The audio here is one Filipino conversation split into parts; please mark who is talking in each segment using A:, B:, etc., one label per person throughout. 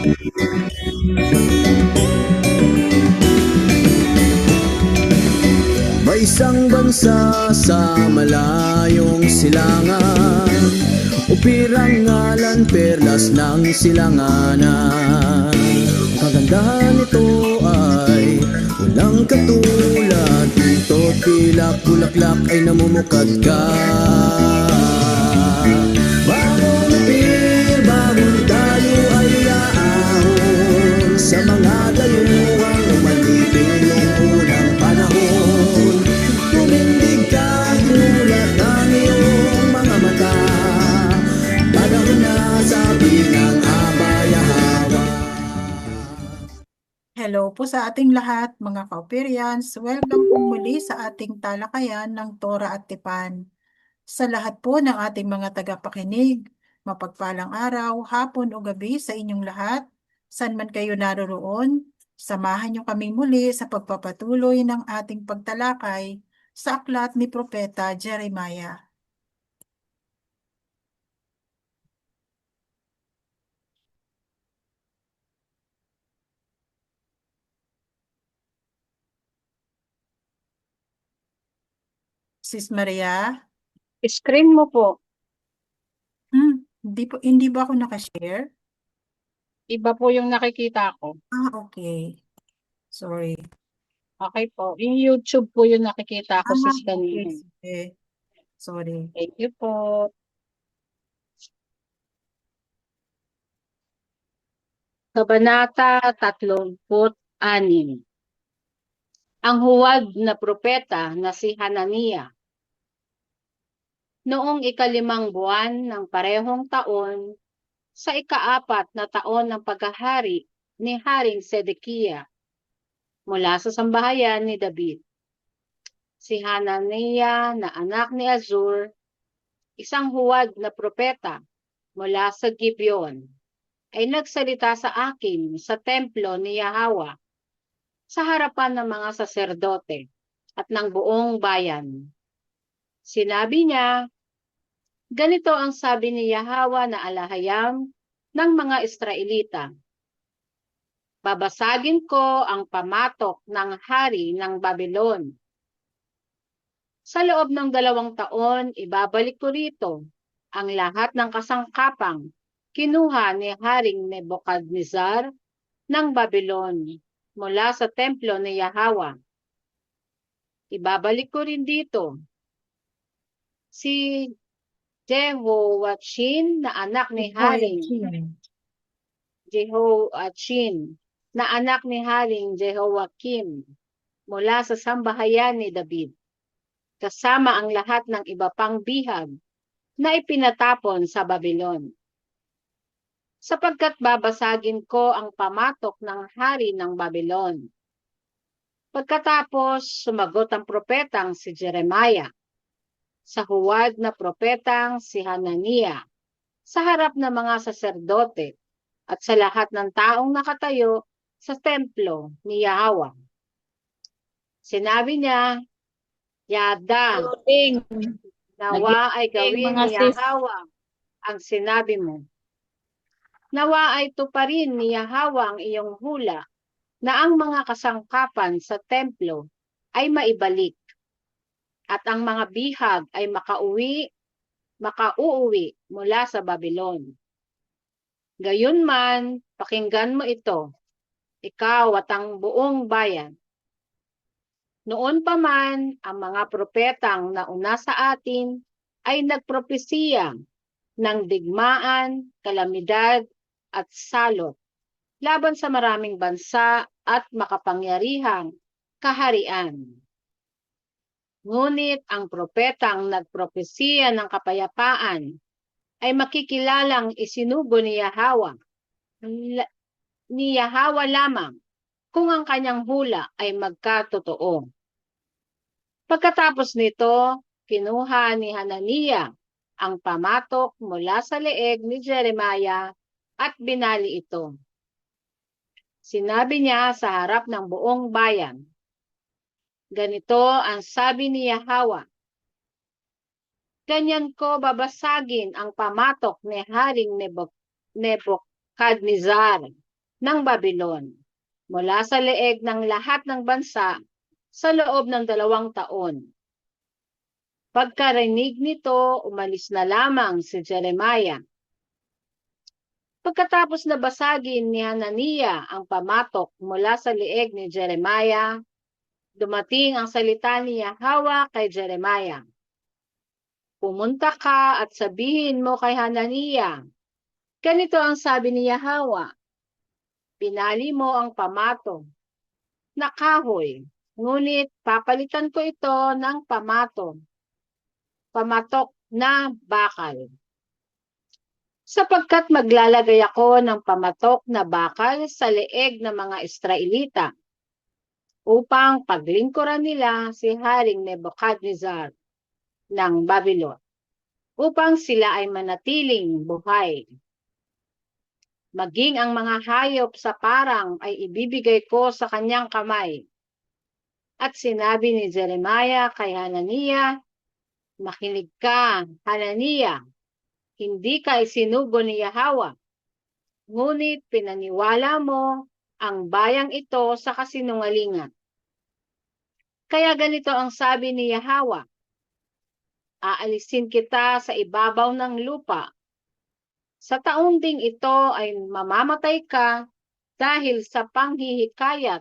A: May isang bansa sa malayong silangan, upirang ngalan perlas ng silanganan. Kagandahan nito ay walang katulad, dito't pilak bulaklak ay namumukadkad. Bagong upir, bagong dayo ay yaahon sa mga dayuhang umalipin noong unang panahon. Tumindig ka, gulat ang iyong mga mata, panahon na sabi ng abayahawa.
B: Hello po sa ating lahat, mga ka-Operians. Welcome po muli sa ating talakayan ng Tora at Tipan. Sa lahat po ng ating mga tagapakinig, mapagpalang araw, hapon o gabi sa inyong lahat, saan man kayo naroroon, samahan niyo kami muli sa pagpapatuloy ng ating pagtalakay sa aklat ni Propeta Jeremiah. Sis Maria?
C: Screen mo po.
B: Hindi ba ako nakashare?
C: Iba po yung nakikita ko.
B: Okay. Sorry.
C: Okay po. Yung YouTube po yung nakikita ko, sis kanina.
B: Okay. Sorry.
C: Thank you po. Kabanata 36. Ang huwad na propeta na si Hananiah. Noong ika-5 buwan ng parehong taon, sa ika-4 na taon ng paghahari ni Haring Sedekiah, mula sa sambahayan ni David, si Hananiah na anak ni Azur, isang huwad na propeta mula sa Gibeon, ay nagsalita sa akin sa templo ni Yahweh sa harapan ng mga saserdote at ng buong bayan. Sinabi niya, ganito ang sabi ni Yahweh na alahayam ng mga Israelita. Babasagin ko ang pamatok ng hari ng Babylon. Sa loob ng 2 taon, ibabalik ko rito ang lahat ng kasangkapang kinuha ni Haring Nebukadnezar ng Babylon mula sa templo ni Yahweh. Ibabalik ko rin dito si Jehoiachin na anak ni Haring Jehoiakim mula sa sambahayan ni David, kasama ang lahat ng iba pang bihag na ipinatapon sa Babylon. Sapagkat babasagin ko ang pamatok ng hari ng Babylon. Pagkatapos, sumagot ang propetang si Jeremiah sa huwad na propetang si Hananiah sa harap ng mga saserdote at sa lahat ng taong nakatayo sa templo ni Yahweh. Sinabi niya, Yada, nawa ay gawin ni Yahweh ang sinabi mo. Nawa ay tuparin ni Yahweh ang iyong hula na ang mga kasangkapan sa templo ay maibalik at ang mga bihag ay makauuwi mula sa Babylon. Gayunman, pakinggan mo ito, ikaw at ang buong bayan. Noon pa man, ang mga propetang nauna sa atin ay nagpropesiya ng digmaan, kalamidad, at salot laban sa maraming bansa at makapangyarihang kaharian. Ngunit ang propetang nagpropesiya ng kapayapaan ay makikilalang isinugo ni Yahweh lamang kung ang kanyang hula ay magkatotoo. Pagkatapos nito, kinuha ni Hananiah ang pamatok mula sa leeg ni Jeremiah at binali ito. Sinabi niya sa harap ng buong bayan, ganito ang sabi ni Yahweh, ganyan ko babasagin ang pamatok ni Haring Nebukadnezar ng Babylon mula sa leeg ng lahat ng bansa sa loob ng 2 taon. Pagkarinig nito, umalis na lamang si Jeremiah. Pagkatapos na basagin ni Hananiah ang pamatok mula sa leeg ni Jeremiah, dumating ang salita ni Yahweh kay Jeremiah. Pumunta ka at sabihin mo kay Hananiah, ganito ang sabi ni Yahweh, pinali mo ang pamato na kahoy, ngunit papalitan ko ito ng pamatok na bakal. Sapagkat maglalagay ako ng pamatok na bakal sa leeg ng mga Israelita upang paglingkuran nila si Haring Nebuchadnezzar ng Babylon, upang sila ay manatiling buhay. Maging ang mga hayop sa parang ay ibibigay ko sa kanyang kamay. At sinabi ni Jeremiah kay Hananiah, makinig ka, Hananiah, hindi ka isinugo ni Yahweh, ngunit pinaniwala mo ang bayang ito sa kasinungalingan. Kaya ganito ang sabi ni Yahweh, aalisin kita sa ibabaw ng lupa. Sa taong ding ito ay mamamatay ka dahil sa panghihikayat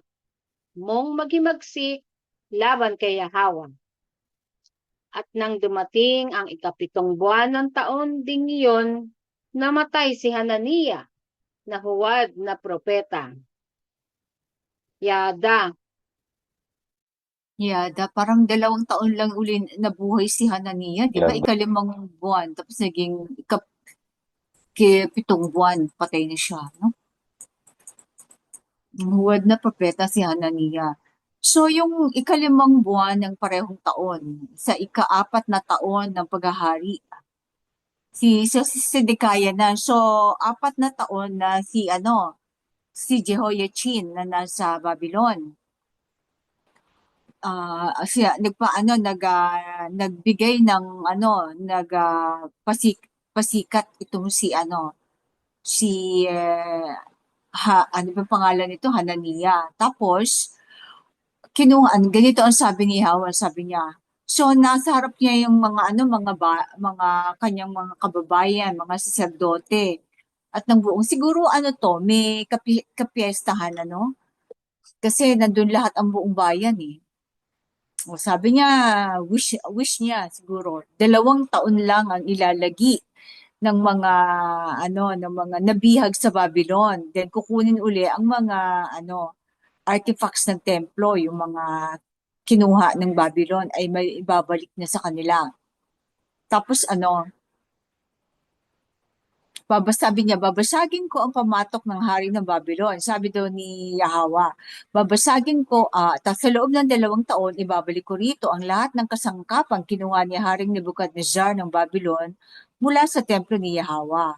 C: mong maghimagsik laban kay Yahweh. At nang dumating ang 7 buwan ng taon ding iyon, namatay si Hananiah na huwad na propeta. Yada,
D: Parang 2 taon lang uli nabuhay si Hananiah, di ba?
E: Yada.
D: 5 buwan, tapos naging 7 buwan, patay na siya, no? Huwad na propeta si Hananiah. So, yung 5 buwan ng parehong taon, sa 4 na taon ng paghahari, si Zedekiah na. So, 4 na taon na si Jehoiachin na nasa Babylon. Nagbigay ng pasikat itong ano ba pangalan nito, Hananiah. Tapos ganito ang sabi ni Yahweh, sabi niya. So nasa harap niya yung mga mga kanyang mga kababayan, mga saserdote. At ng buong siguro may kapiestahan kasi nandun lahat ang buong bayan eh. O, sabi niya, wish niya siguro 2 taon lang ang ilalagi ng mga nabihag sa Babylon. Then kukunin uli ang mga artifacts ng templo, yung mga kinuha ng Babylon ay may ibabalik na sa kanila. Tapos sabi niya, babasagin ko ang pamatok ng hari ng Babylon. Sabi daw ni Yahweh, babasagin ko, sa loob ng 2 taon, ibabalik ko rito ang lahat ng kasangkapang kinuha ni Haring Nebuchadnezzar ng Babylon mula sa templo ni Yahweh.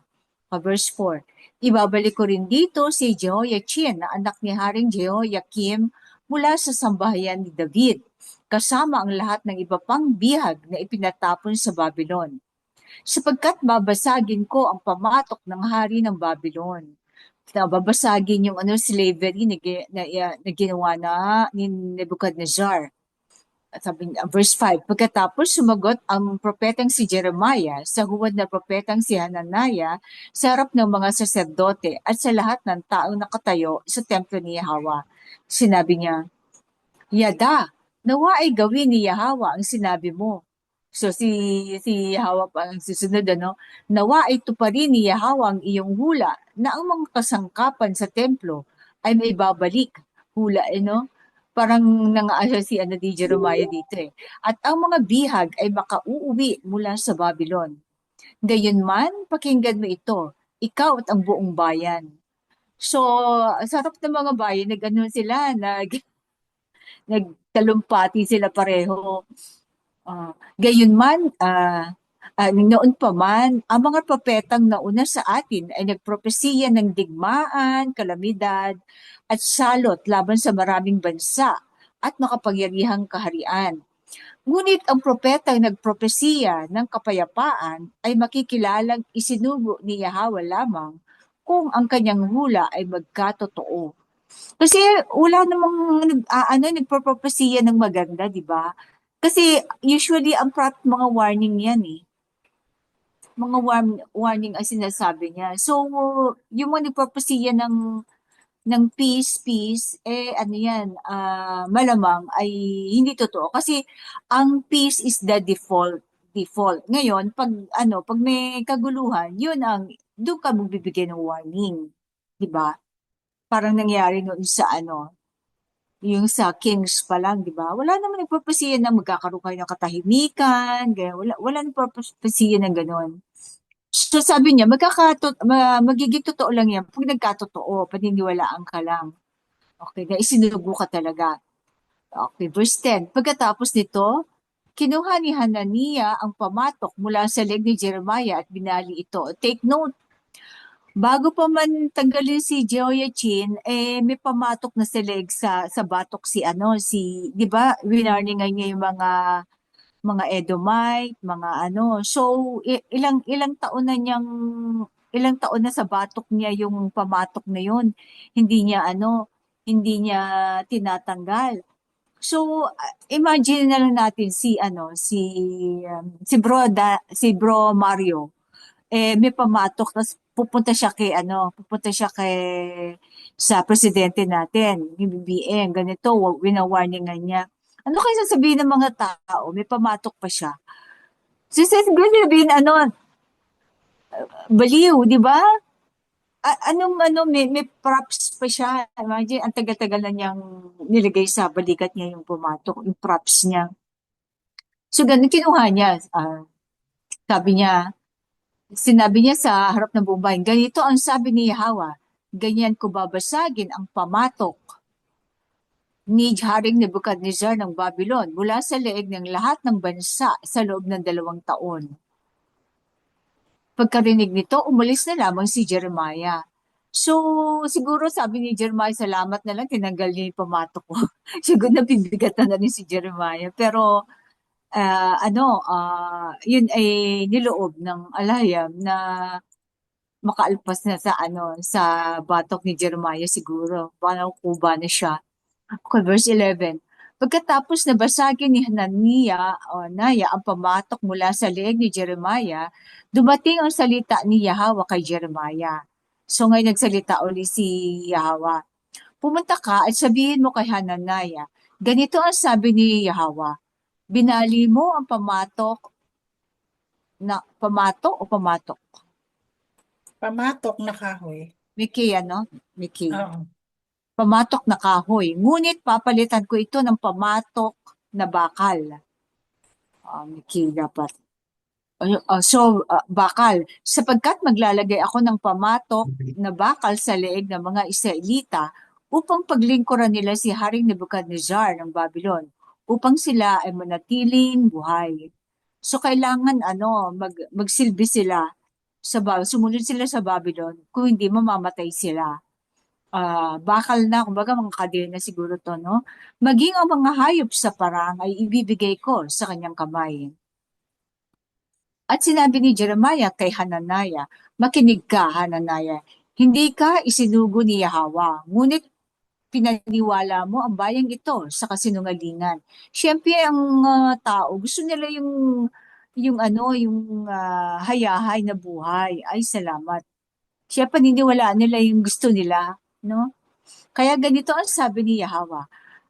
D: Verse 4, ibabalik ko rin dito si Jehoiachin na anak ni Haring Jehoiakim mula sa sambahayan ni David, kasama ang lahat ng iba pang bihag na ipinatapon sa Babylon. Sapagkat babasagin ko ang pamatok ng hari ng Babylon. Babasagin yung slavery na ginawa ni Nebuchadnezzar. Sabi niya, verse 5, pagkatapos sumagot ang propetang si Jeremiah sa huwad na propetang si Hananiah sa harap ng mga saserdote at sa lahat ng taong nakatayo sa templo ni Yahweh. Sinabi niya, Yada, nawa ay gawin ni Yahweh ang sinabi mo. So si Yahweh pa ang susunod, nawa ay tuparin ni Yahweh ang iyong hula na ang mga kasangkapan sa templo ay may babalik. Hula, parang nangaasya si di Jeremiah dito eh. At ang mga bihag ay makauuwi mula sa Babylon. Gayunman, pakinggan mo ito, ikaw at ang buong bayan. So, sa harap ng mga bayan, nagtalumpati sila pareho. Gayunman, noon pa man, ang mga propetang nauna sa atin ay nagpropesiya ng digmaan, kalamidad, at salot laban sa maraming bansa at makapangyarihang kaharian. Ngunit ang propetang nagpropesiya ng kapayapaan ay makikilalang isinugo ni Yahweh lamang kung ang kanyang hula ay magkatotoo. Kasi wala namang nagpropropesiya ng maganda, di ba? Kasi usually ang mga warning yan eh. Mga warning ang sinasabi niya. So, yung mga nagpropesiya ng peace, ano yan, malamang ay hindi totoo. Kasi ang peace is the default. Ngayon, pag may kaguluhan, doon ka magbibigay ng warning. Di ba? Parang nangyari noon sa yung sa Kings pa lang, di ba? Wala naman nagpapasiya na magkakaroon kayo ng katahimikan, ganyan. Wala nagpapasiya ng gano'n. So sabi niya, magiging totoo lang yan pag nagkatotoo, paniniwalaan ka lang. Okay, na isinugo ka talaga. Okay, verse 10. Pagkatapos nito, kinuha ni Hanania ang pamatok mula sa leg ni Jeremiah at binali ito. Take note, bago pa man tanggalin si Jehoiachin, may pamatok na sa leg sa batok si 'di ba? Winarningan niya yung mga Edomite, mga ano. So ilang taon na sa batok niya yung pamatok na yun. Hindi niya tinatanggal. So imagine na lang natin si Bro Mario may pamatok tapos pupunta siya sa presidente natin, yung BBM, ganito, wina-warningan niya. Ano kaya sasabihin ng mga tao? May pamatok pa siya. Sasabihin, baliw, di ba? May props pa siya. Imagine, ang tagal-tagal na niyang nilagay sa balikat niya yung pumatok, yung props niya. So, ganun kinuha niya. Sinabi niya sa harap ng buong bayan, ganito ang sabi ni Yahweh, ganyan ko babasagin ang pamatok ni Haring Nebuchadnezzar ng Babylon mula sa leeg ng lahat ng bansa sa loob ng 2 taon. Pagkarinig nito, umalis na lamang si Jeremiah. So, siguro sabi ni Jeremiah, salamat na lang, tinanggal niya yung pamatok ko. Siguro nabibigatan na rin si Jeremiah. Pero, yun ay niloob ng alayam na makaalpas na sa batok ni Jeremiah siguro. Parang kuba na siya. Okay, verse 11. Pagkatapos na basagin ni Hanania o Naya ang pamatok mula sa leeg ni Jeremiah, dumating ang salita ni Yahweh kay Jeremiah. So ngayon nagsalita uli si Yahweh. Pumunta ka at sabihin mo kay Hananiah, ganito ang sabi ni Yahweh, binali mo ang pamatok o pamatok?
B: Pamatok na kahoy.
D: Miki, Miki.
B: Oo.
D: Pamatok na kahoy. Ngunit papalitan ko ito ng pamatok na bakal. Miki, dapat. Bakal. Sapagkat maglalagay ako ng pamatok na bakal sa leeg ng mga Israelita upang paglingkuran nila si Haring Nebuchadnezzar ng Babylon, upang sila ay manatiling buhay. So kailangan magsilbi sila sumunod sila sa Babylon, kung hindi mamamatay sila. Bakal na, kumbaga mga kadena siguro to, no? Maging ang mga hayop sa parang ay ibibigay ko sa kanyang kamay. At sinabi ni Jeremiah kay Hananiah, makinig ka, Hananiah, hindi ka isinugo ni Yahweh, ngunit pinaniwala mo ang bayang ito sa kasinungalingan. Siyempre, ang tao, gusto nila yung hayahay na buhay. Ay, salamat. Siya paniniwalaan nila yung gusto nila, no? Kaya ganito ang sabi ni Yahweh,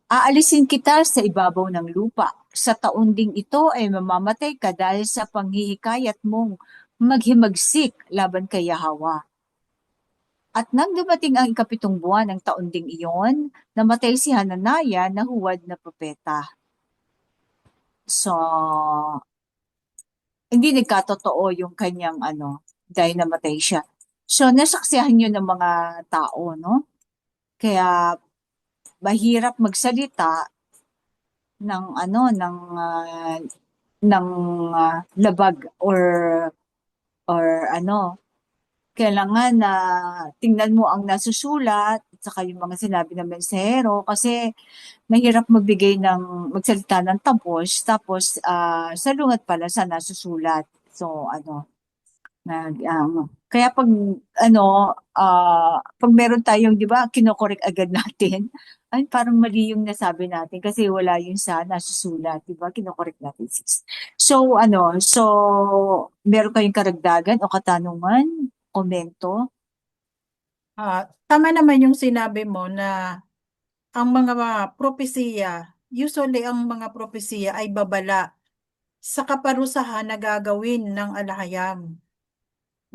D: aalisin kita sa ibabaw ng lupa. Sa taon ding ito ay mamamatay ka dahil sa panghihikayat mong maghimagsik laban kay Yahweh. At nang dumating ang 7 buwan ng taon ding iyon, namatay si Hananiah na huwad na propeta. So, hindi nagkatotoo yung kanyang dahil namatay siya. So, nasaksihan yun ng mga tao, no? Kaya, mahirap magsalita ng labag or kailangan na tingnan mo ang nasusulat at saka yung mga sinabi ng mensahero kasi mahirap magsalita ng tapos salungat pala sa nasusulat. So Kaya pag pag meron tayong, 'di ba, kinokorek agad natin. Ay, parang mali yung nasabi natin kasi wala yun sa nasusulat, 'di ba? Kinokorek natin. Sis. So meron kayong karagdagan o katanungan, komento?
B: Tama naman yung sinabi mo na ang mga propesiya, usually ang mga propesiya ay babala sa kaparusahan na gagawin ng alahayam.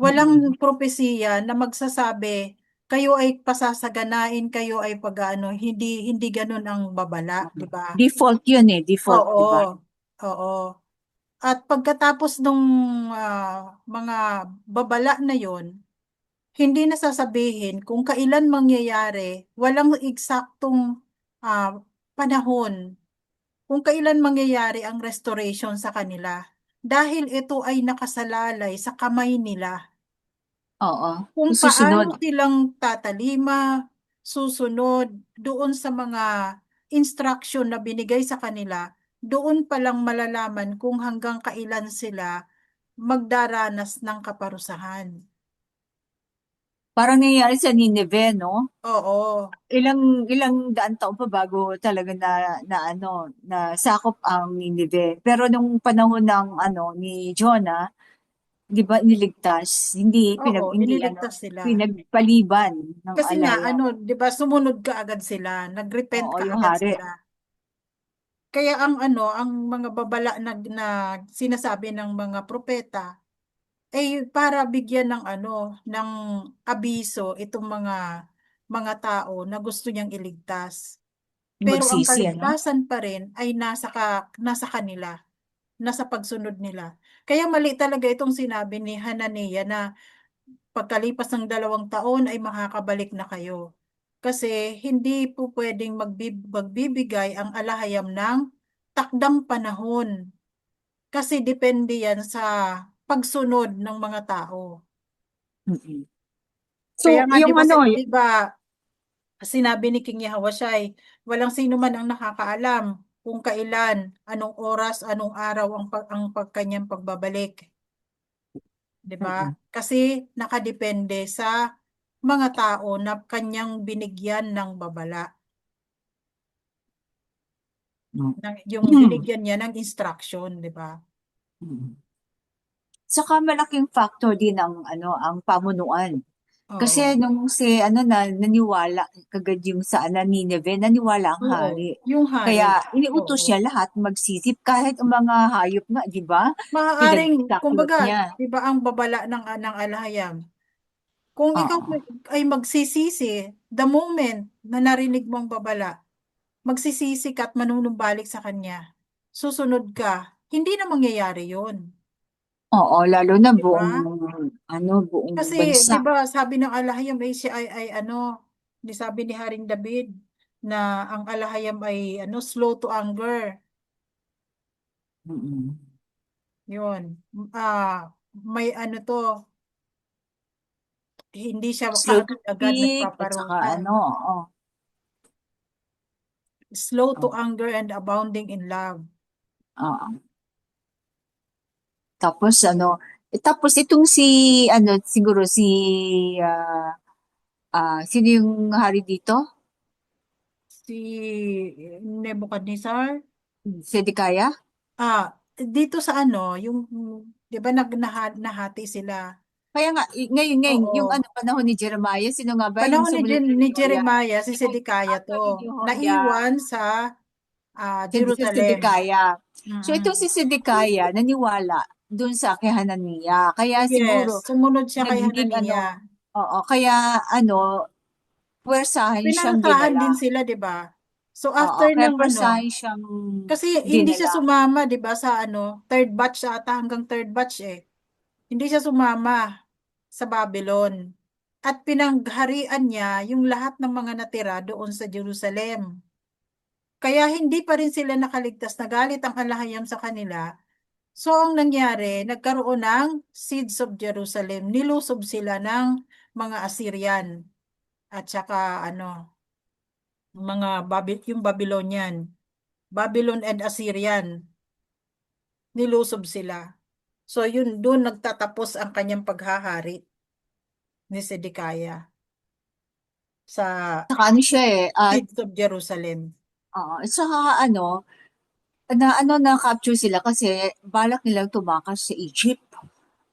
D: Mm-mm.
B: Walang propesiya na magsasabi, kayo ay pasasaganain, kayo ay pag-ano, hindi ganun ang babala, di ba?
D: Default yun default,
B: Oo,
D: 'di ba?
B: oo. At pagkatapos nung mga babala na yon, hindi na sasabihin kung kailan mangyayari, walang eksaktong panahon kung kailan mangyayari ang restoration sa kanila. Dahil ito ay nakasalalay sa kamay nila.
D: Oo.
B: Kung
D: Susunod.
B: paano silang tatalima, susunod doon sa mga instruction na binigay sa kanila, doon pa lang malalaman kung hanggang kailan sila magdaranas ng kaparusahan.
D: Parang nangyayari sa Nineveh, no?
B: Oo,
D: Ilang daan taon pa bago talaga na sakop ang Nineveh. Pero nung panahon ng ni Jonah, 'di ba niligtas,
B: oo,
D: hindi
B: iniligtas sila.
D: pinagpaliban ng
B: Kasi nga,
D: alaya.
B: 'di ba, sumunod ka agad sila, nag-repent
D: Oo,
B: ka
D: yung
B: agad
D: hari.
B: sila. Kaya ang mga babala na sinasabi ng mga propeta, ay para bigyan ng ng abiso itong mga tao na gusto niyang iligtas. Pero ang
D: Magsisi, ano?
B: kaligtasan pa rin ay nasa kanila, nasa pagsunod nila. Kaya mali talaga itong sinabi ni Hananiah na pagkalipas ng 2 taon ay makakabalik na kayo. Kasi hindi po pwedeng magbibigay ang alahayam ng takdang panahon. Kasi depende yan sa pagsunod ng mga tao.
D: Mm-mm.
B: Kaya
D: So,
B: nga,
D: yung ano,
B: 'di ba, sinabi ni King Yahushua, walang sino man ang nakakaalam kung kailan, anong oras, anong araw ang kanyang pagbabalik. 'Di ba?
D: mm-mm.
B: Kasi nakadepende sa mga tao na kanyang binigyan ng babala. Yung
D: Mm.
B: binigyan niya ng instruction, 'di ba?
D: Mm. Saka malaking factor din ang pamunuan. Kasi
B: Oo.
D: nung naniwala kagad yung sa Nineveh, naniwala ang
B: Oo.
D: hari.
B: Yung
D: Kaya
B: hari.
D: iniutos
B: Oo.
D: niya lahat magsisip kahit ang mga hayop nga, di ba?
B: Maaaring,
D: Pinagtaklot
B: kumbaga,
D: niya.
B: 'di ba, ang babala ng alahayam, kung ikaw
D: Oo.
B: ay magsisisi, the moment na narinig mong babala, magsisisi ka at manunumbalik sa kanya, susunod ka, hindi na mangyayari yun.
D: Oo, lalo na
B: Di ba?
D: buong
B: Kasi,
D: bansa.
B: di ba, sabi ng alahayam ay siya ay di sabi ni Haring David na ang alahayam ay slow to anger.
D: Mm-mm.
B: Yun. May to, hindi siya
D: Slow to
B: kaagad-agad
D: speak, at saka
B: nagpaparusa.
D: oo.
B: Slow to
D: Oo.
B: anger and abounding in love.
D: Oo. Tapos itong siguro ah, sino yung hari dito?
B: Si Nebuchadnezzar.
D: Sedekaya?
B: Ah, dito sa yung, di ba, nahati sila.
D: Kaya nga, ngayon, yung
B: Oo.
D: panahon ni Jeremiah, sino nga ba yung
B: Panahon
D: sumunod kay
B: ni
D: Jehoiada?
B: Jeremiah, si
D: Yung
B: Sedekaya
D: after ni
B: to,
D: Jehoiada,
B: naiwan sa
D: si
B: Jerusalem.
D: Sedekaya. So itong
B: Mm-mm.
D: si Sedekaya, naniwala dun sa kay Hananiah. Kaya siguro,
B: Yes, sumunod siya kay
D: naging
B: Hananiah.
D: oo, kaya puwersahan siyang
B: Pinarusahan din
D: dinala.
B: sila, di ba? So
D: Oo,
B: after
D: kaya
B: ng
D: puwersahan siyang
B: kasi hindi siya
D: dinala.
B: sumama, di ba, sa third batch ata, hanggang third batch eh. Hindi siya sumama sa Babylon. At pinangharian niya yung lahat ng mga natira doon sa Jerusalem. Kaya hindi pa rin sila nakaligtas, nagalit ang alahayam sa kanila. So ang nangyari, nagkaroon ng siege of Jerusalem. Nilusob sila ng mga Assyrian at saka yung Babylonian. Babylon and Assyrian, nilusob sila. So yun, doon nagtatapos ang kanyang paghahari ni Sedekiah sa
D: Saka ano siya eh,
B: Gates of Jerusalem.
D: saka na-capture sila kasi balak nilang tumakas sa Egypt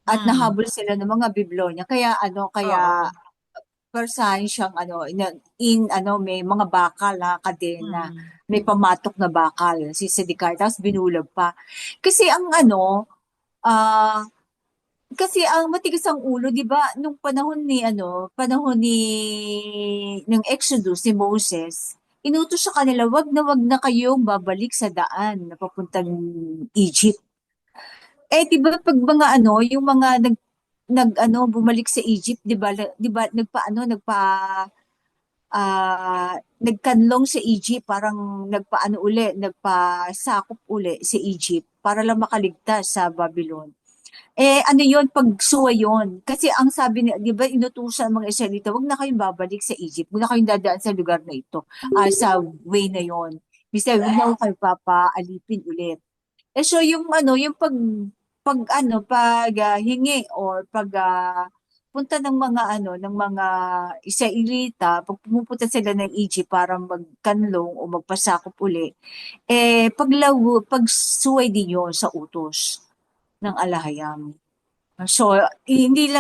D: at
B: Mm.
D: nahabol sila ng mga Biblonya. Kaya
B: Oo.
D: persahan siyang may mga bakal na kadena,
B: Mm.
D: may pamatok na bakal si Sedekiah, tapos binulog pa. Kasi ah, kasi ang matigas ang ulo, 'di ba, nung panahon ni ng Exodus ni Moses, inutos sa kanila, wag na kayong babalik sa daan na papuntang Egypt. 'Di ba pag mga yung mga bumalik sa Egypt, 'di ba nagkanlong sa Egypt, parang nagpasakop uli sa Egypt para lang makaligtas sa Babylon. Yon, pagsuwa yon. Kasi ang sabi ni, di ba, inutusan ang mga Israelita, wag na kayong babalik sa Egypt, wag na kayong dadaan sa lugar na ito, sa way na yon. Bisa, wag na kayo papaalipin ulit. So yung hingi or punta ng mga Israelita, pag pumupunta sila ng Egypt para magkanlong o magpasakop uli, pagsuway din yun sa utos ng alahayam. So, hindi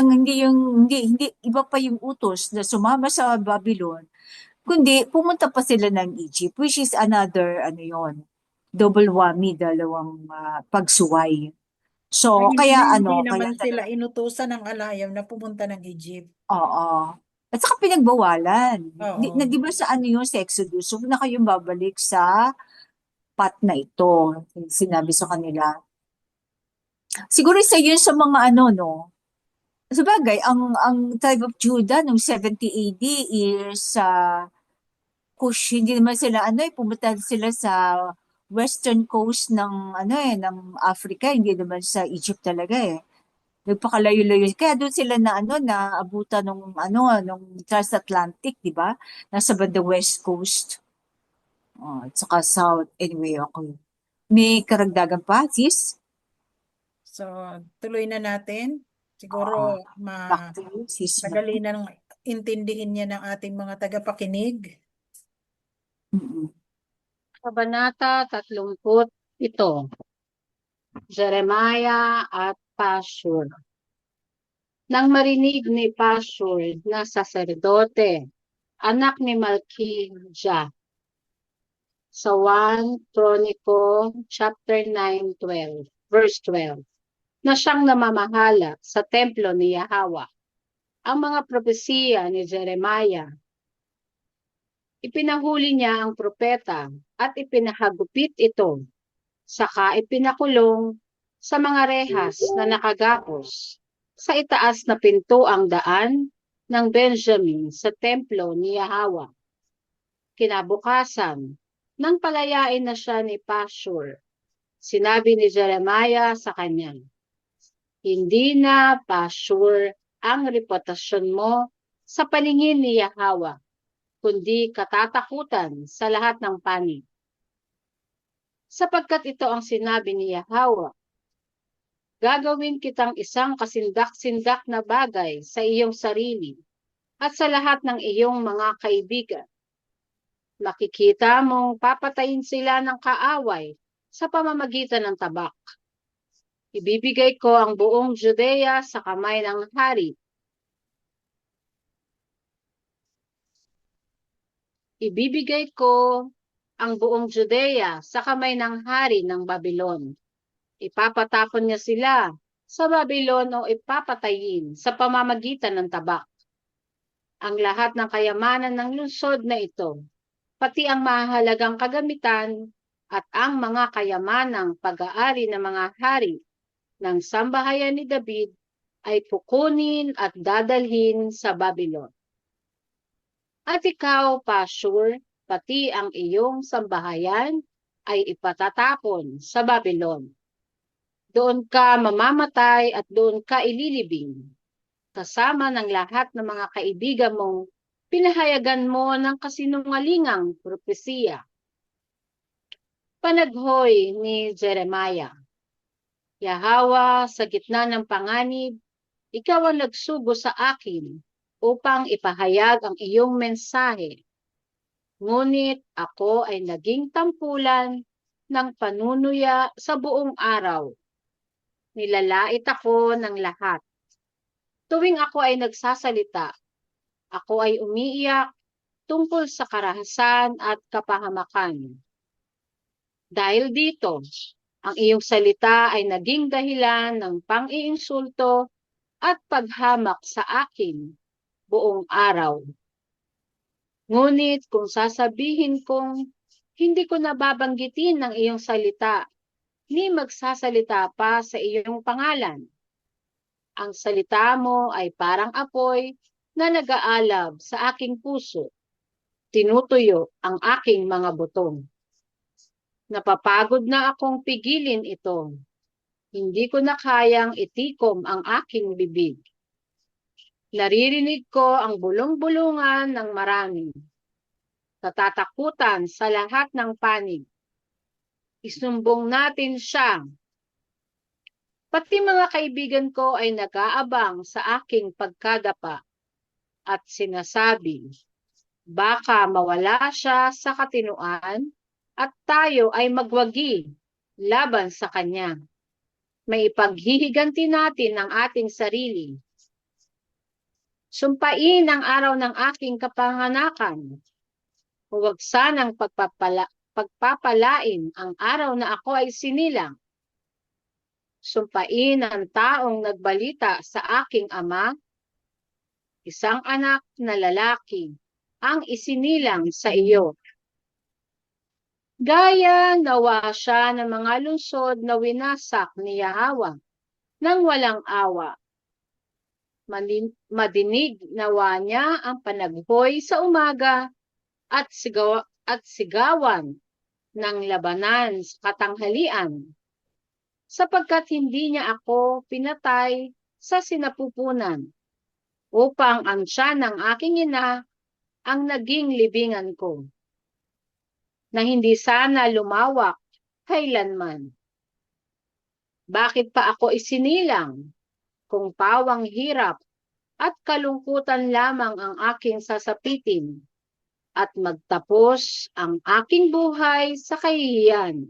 D: iba pa yung utos na sumama sa Babylon, kundi pumunta pa sila ng Egypt, which is another, double whammy, dalawang pagsuway. So,
B: Hindi
D: kaya
B: naman sila
D: talaga,
B: inutusan ng alayam na pumunta ng Egypt.
D: oo. At saka pinagbawalan.
B: Oo.
D: Di ba sa yun, sa Exodus, huwag na kayong babalik sa path na ito. Sinabi sa kanila. Siguro isa yun sa mga no? Sabagay, ang tribe of Judah noong 70 AD is Kush. Hindi naman sila pumunta sila sa western coast ng ng Africa, hindi naman sa Egypt talaga eh. Nagpakalayo-layo. Kaya doon sila na abutan nung transatlantic, di ba? Nasa bandang west coast. At saka south. Anyway, okay. May karagdagan pa, sis?
B: So, tuloy na natin. Siguro
D: Oo. Back to you, sis.
B: madali na nang intindihin niya ng ating mga tagapakinig.
D: Mm-mm.
C: Kabanata 37, Jeremiah at Pashur. Nang marinig ni Pashur na saserdote, anak ni Malkijah, sa 1 Chronicle chapter 9:12, verse 12, na siyang namamahala sa templo ni Yahweh, ang mga propesiya ni Jeremiah. Ipinahuli niya ang propeta at ipinahagupit ito, saka ipinakulong sa mga rehas na nakagapos sa itaas na pinto ang daan ng Benjamin sa templo ni Yahweh. Kinabukasan, nang palayain na siya ni Pashur, sinabi ni Jeremiah sa kanya, hindi na, Pashur, ang reputasyon mo sa paningin ni Yahweh, kundi katatakutan sa lahat ng panig. Sapagkat ito ang sinabi ni Yahweh, gagawin kitang isang kasindak-sindak na bagay sa iyong sarili at sa lahat ng iyong mga kaibigan. Makikita mong papatayin sila ng kaaway sa pamamagitan ng tabak. Ibibigay ko ang buong Judea sa kamay ng hari. Ibibigay ko ang buong Judea sa kamay ng hari ng Babylon. Ipapatapon niya sila sa Babylon o ipapatayin sa pamamagitan ng tabak. Ang lahat ng kayamanan ng lungsod na ito, pati ang mahalagang kagamitan at ang mga kayamanang pag-aari ng mga hari ng sambahayan ni David ay kukunin at dadalhin sa Babylon. At ikaw, Pashur, pati ang iyong sambahayan ay ipatatapon sa Babylon. Doon ka mamamatay at doon ka ililibing, kasama ng lahat ng mga kaibigan mong pinahayagan mo ng kasinungalingang propesiya. Panaghoy ni Jeremiah. Yahawa, sa gitna ng panganib, ikaw ang nagsugo sa akin upang ipahayag ang iyong mensahe. Ngunit ako ay naging tampulan ng panunuya sa buong araw. Nilalait ako ng lahat. Tuwing ako ay nagsasalita, ako ay umiiyak tungkol sa karahasan at kapahamakan. Dahil dito, ang iyong salita ay naging dahilan ng pang-iinsulto at paghamak sa akin buong araw. Ngunit kung sasabihin kong hindi ko nababanggitin ng iyong salita, ni magsasalita pa sa iyong pangalan. Ang salita mo ay parang apoy na nag-aalab sa aking puso. Tinutuyo ang aking mga butong. Napapagod na akong pigilin ito. Hindi ko na kayang itikom ang aking bibig. Naririnig ko ang bulong-bulungan ng marami. Natatakutan sa lahat ng panig. Isumbong natin siya. Pati mga kaibigan ko ay nag-aabang sa aking pagkadapa at sinasabi, baka mawala siya sa katinuan at tayo ay magwagi laban sa kanya. May ipaghihiganti natin ang ating sarili. Sumpain ang araw ng aking kapanganakan. Huwag sanang pagpapalain ang araw na ako ay sinilang. Sumpain ang taong nagbalita sa aking ama, isang anak na lalaki, ang isinilang sa iyo. Gaya nawa siya ng mga lungsod na winasak ni Yahawa nang walang awa. Madinig nawa niya ang panaghoy sa umaga at sigawan ng labanan sa katanghalian, sapagkat hindi niya ako pinatay sa sinapupunan, upang ang siya ng aking ina ang naging libingan ko, na hindi sana lumawak kailanman. Bakit pa ako isinilang, kung pawang hirap at kalungkutan lamang ang aking sasapitin, at magtapos ang aking buhay sa kahihiyan?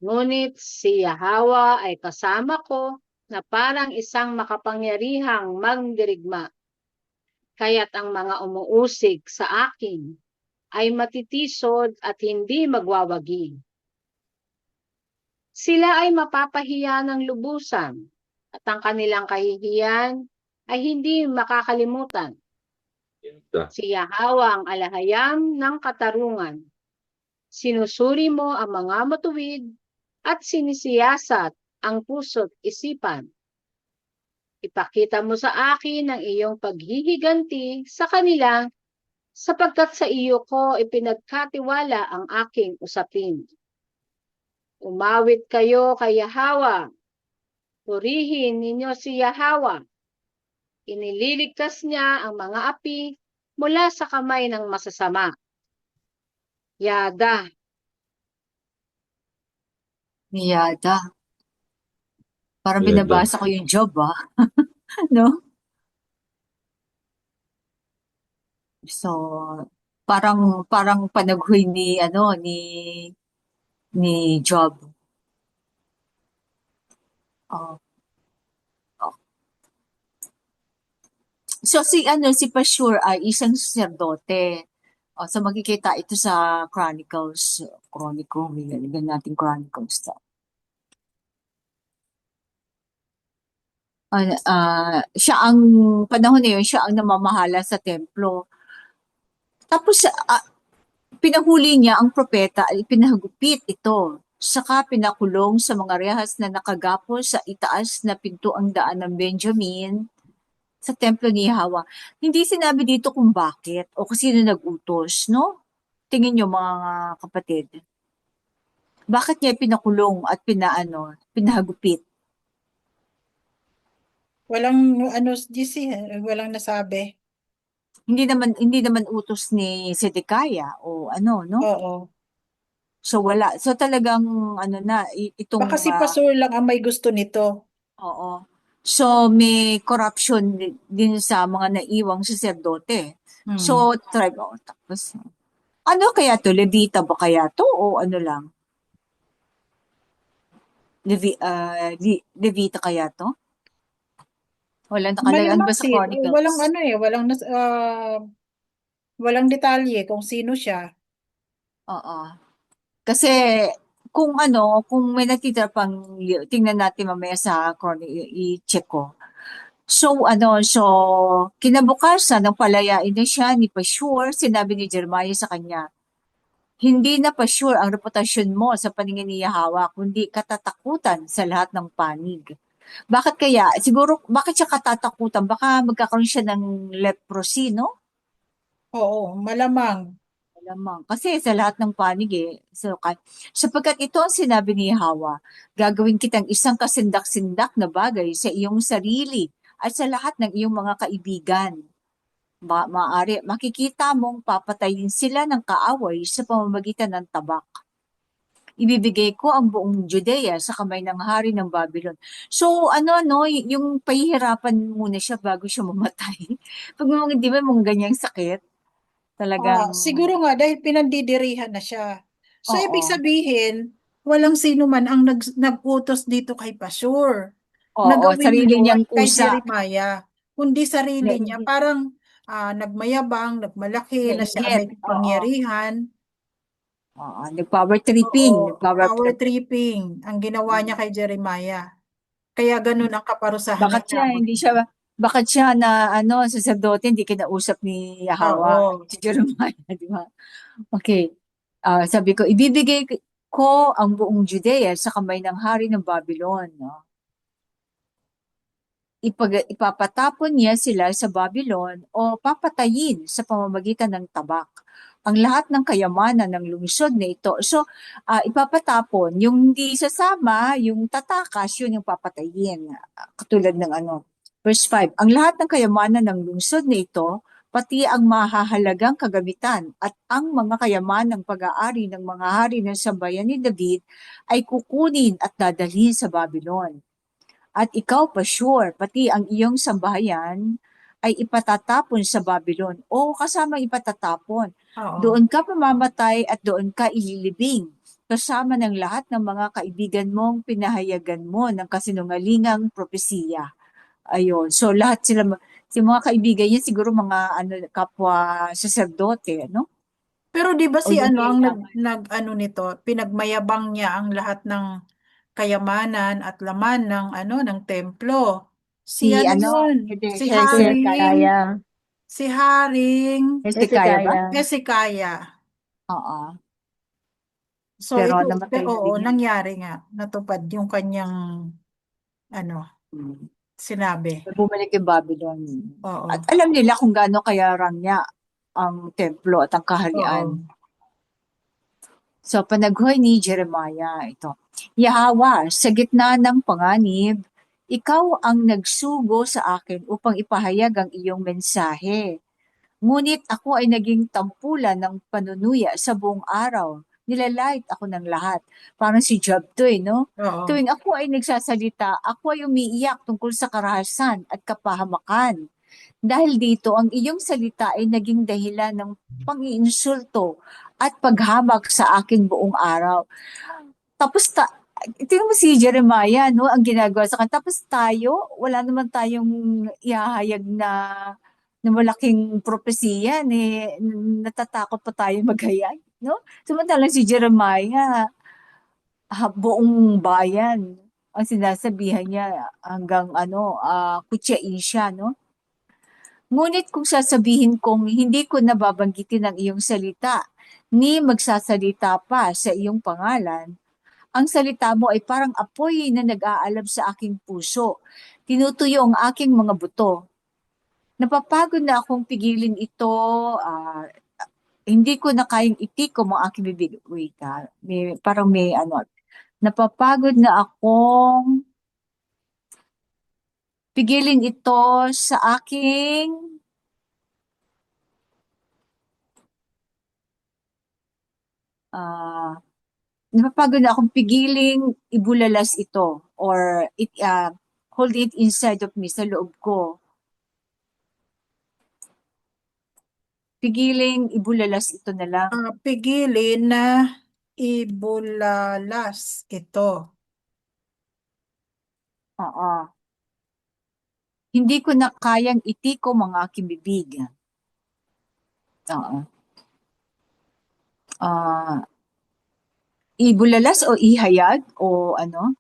C: Ngunit si Yahawa ay kasama ko na parang isang makapangyarihang mandirigma. Kaya't ang mga umuusig sa akin ay matitisod at hindi magwawagi. Sila ay mapapahiya ng lubusan at ang kanilang kahihiyan ay hindi makakalimutan. Si Yahawa ang alahayam ng katarungan. Sinusuri mo ang mga matuwid at sinisiyasat ang puso't isipan. Ipakita mo sa akin ang iyong paghihiganti sa kanila, sapagkat sa iyo ko ipinagkatiwala ang aking usapin. Umawit kayo kay Yahawa. Purihin ninyo si Yahawa. Inililigtas niya ang mga api mula sa kamay ng masasama. Yada.
D: Niyada. Parang
E: Yada.
D: binabasa ko yung Job, no? So, parang panaghoy ni Job. Oh. So si Pashur ay isang saserdote. So makikita ito sa Chronicles. Bigyan natin Chronicles to. Siya ang panahon na yun, siya ang namamahala sa templo. Tapos pinahuli niya ang propeta, pinahagupit ito. Saka pinakulong sa mga rehas na nakagapos sa itaas na pintuang daan ng Benjamin sa templo ni Yahawa. Hindi sinabi dito kung bakit o kung sino nag-utos, no? Tingin niyo mga kapatid. Bakit niya pinakulong at pinahagupit?
B: Walang GC, walang nasabi.
D: Hindi naman utos ni Zedekiah o no?
B: Oo.
D: So wala. So talagang ano na
B: Baka
D: itong
B: si Pastor lang ang may gusto nito.
D: oo. So may corruption din sa mga naiwang saserdote.
B: Hmm.
D: So tribe tapos ano kaya to? Levita ba kaya to o ano lang? Levita kaya to? Wala nakalagay. Ano
B: Malamang
D: ba sa Chronicles?
B: walang ano walang detalye kung sino siya.
D: Oo. Kasi kung ano, kung may natitira pang tingnan natin mamaya sa i-check ko. So kinabukasan ng palayain na siya ni Pashur, sinabi ni Jeremiah sa kanya, hindi na Pashur ang reputasyon mo sa paningin ni Yahweh, kundi katatakutan sa lahat ng panig. Bakit kaya? Siguro, bakit siya katatakutan? Baka magkakaroon siya ng leprosy, no?
B: Oo, malamang.
D: Lamang. Kasi sa lahat ng panig sapagkat ito ang sinabi ni Hawa, gagawin kitang isang kasindak-sindak na bagay sa iyong sarili at sa lahat ng iyong mga kaibigan. Maaari, makikita mong papatayin sila ng kaaway sa pamamagitan ng tabak. Ibibigay ko ang buong Judea sa kamay ng hari ng Babylon. So, yung pahihirapan muna siya bago siya mamatay. Pag mga, di ba, mga ganyang sakit, talagang,
B: Siguro nga dahil pinandidirihan na siya. So, ibig
D: oo.
B: sabihin, walang sino man ang nag-utos dito kay Pasur na
D: Oo,
B: gawin
D: sarili
B: yun
D: niyang
B: kay
D: kusa
B: Jeremiah. Kundi
D: na
B: sarili niya.
D: hindi
B: Parang nagmayabang, nagmalaki
D: na
B: na siya ang
D: inggit.
B: may
D: Oo.
B: kapangyarihan.
D: Oo, nag-power tripping,
B: Oo,
D: nag-power
B: power
D: trip.
B: tripping ang ginawa niya
D: Mm.
B: kay Jeremiah. Kaya ganun ang kaparusahan na
D: Bakit siya
B: inabot
D: hindi
B: niya.
D: siya bakit siya na saserdote hindi kinausap ni Yahawa
B: Oo.
D: si Jeremiah, di ba? Okay. Sabi ko, ibibigay ko ang buong Judea sa kamay ng hari ng Babylon, no? Ipapatapon niya sila sa Babylon o papatayin sa pamamagitan ng tabak ang lahat ng kayamanan ng lungsod na ito. So, ipapatapon, yung hindi sasama, yung tatakas, yun yung papatayin. Katulad ng verse 5, ang lahat ng kayamanan ng lungsod na ito, pati ang mahahalagang kagamitan at ang mga kayamanang pag-aari ng mga hari ng sambayan ni David ay kukunin at dadalhin sa Babylon. At ikaw pa sure, pati ang iyong sambahayan ay ipatatapon sa Babylon o kasama ipatatapon.
B: Oo.
D: Doon ka pamamatay at doon ka ililibing kasama ng lahat ng mga kaibigan mong pinahayagan mo ng kasinungalingang propesiya. Ayun. So lahat sila, si mga kaibigan niya siguro mga kapwa saserdote, no?
B: Pero 'di ba
D: O
B: si ano
D: hindi,
B: ang nag ano nito, pinagmayabang niya ang lahat ng kayamanan at laman ng ng templo. Si
D: si
B: ano yun, si Haring,
C: Hezekiah.
B: si Haring
D: Hezekiah ba?
C: Hezekiah.
B: Hezekiah.
D: Oo.
B: So
D: Pero
B: ito,
D: namatay na
B: oo,
D: din yan.
B: nangyari nga, natupad yung kanyang ano,
D: Hmm.
B: sinabi.
D: Bumalik yung Babylon. At
B: Oo.
D: alam nila kung gaano kayarangya ang templo at ang kaharian.
B: Oo.
D: So, panaghoy ni Jeremiah, ito. Yahawa, sa gitna ng panganib, ikaw ang nagsugo sa akin upang ipahayag ang iyong mensahe. Ngunit ako ay naging tampulan ng panunuya sa buong araw. Nilalait ako ng lahat. Parang si Job to no?
B: Oo.
D: Tuwing ako ay nagsasalita, ako ay umiiyak tungkol sa karahasan at kapahamakan. Dahil dito, ang iyong salita ay naging dahilan ng pang-iinsulto at paghamak sa akin buong araw. Tapos, tingnan mo si Jeremiah, no, ang ginagawa sa kanya. Tapos tayo, wala naman tayong ihahayag na malaking propesiya, natatakot pa tayo maghayag, no? Samantalang si Jeremiah, buong bayan, ang sinasabihan niya hanggang kutyain siya, no? Ngunit kung sasabihin kong hindi ko nababanggitin ang iyong salita, ni magsasalita pa sa iyong pangalan, ang salita mo ay parang apoy na nag-aalab sa aking puso. Tinutuyo ang aking mga buto. Napapagod na akong pigilin ito. Hindi ko na kayang itikom ang aking bibig. Wait, parang may Napapagod na akong pigilin ito sa aking ah napapagod na akong pigiling ibulalas ito or hold it inside of me, sa loob ko. Pigiling ibulalas ito na lang.
B: Pigilin na ibulalas ito.
D: Oo. Hindi ko na kayang itiko mga aking bibig. Oo. Ibulalas o ihayag o ano?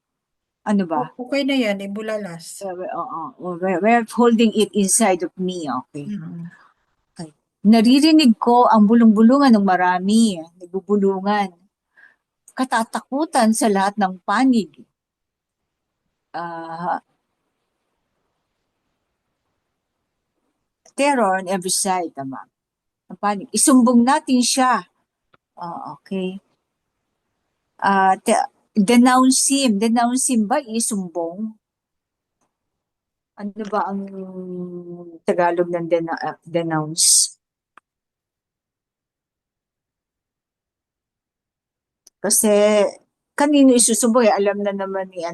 D: Ano ba?
B: Okay na yan, ibulalas.
D: Oo. We're holding it inside of me. Okay.
B: Mm.
D: Okay. Naririnig ko ang bulong-bulungan ng marami. Nagbubulungan. Katatakutan sa lahat ng panig. Ah, terror on every side. Tama. Ang panig. Isumbong natin siya. Okay. Denounce him. Denounce him ba? Isumbong? Ano ba ang Tagalog ng denounce? Kasi kanino isusumbong? Alam na naman ni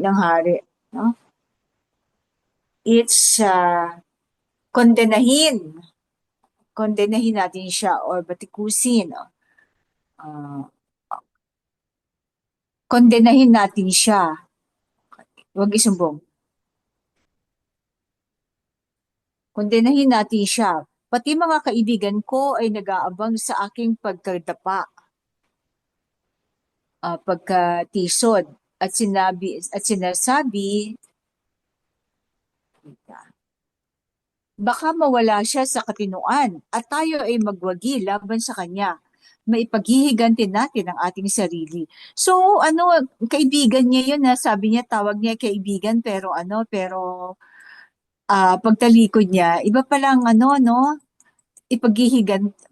D: ng hari, no? It's kondenahin. Kondenahin natin siya or batikusin. Uh, kondenahin natin siya. Huwag isumbong. Kondenahin natin siya. Pati mga kaibigan ko ay nag-aabang sa aking pagkadapa, pagkatisod at sinasabi, baka mawala siya sa katinuan at tayo ay magwagi laban sa kanya. Maipaghihiganti natin ang ating sarili. So, kaibigan niya yun, sabi niya, tawag niya kaibigan, pero pagtalikod niya, iba palang no,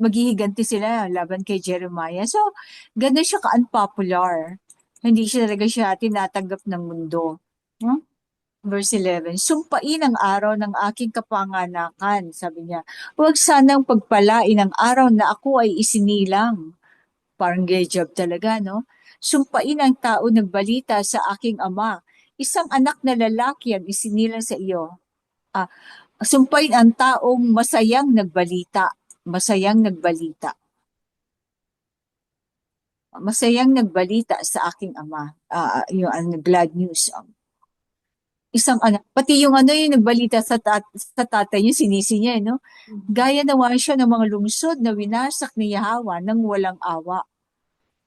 D: maghihiganti sila laban kay Jeremiah. So, ganun siya ka-unpopular. Hindi siya talaga siya tinatanggap ng mundo. Hmm? Verse 11, sumpain ang araw ng aking kapanganakan, sabi niya. Huwag sanang pagpalain ang araw na ako ay isinilang. Parang gay job talaga, no? Sumpain ang tao nagbalita sa aking ama. Isang anak na lalaki ang isinilang sa iyo. Sumpain ang taong masayang nagbalita. Masayang nagbalita. Masayang nagbalita sa aking ama. Yung glad news. Isang anak, pati yung yung nagbalita sa tatay niya, sinisi niya, no? Gaya nawa siya ng mga lungsod na winasak ni Yahawa nang walang awa.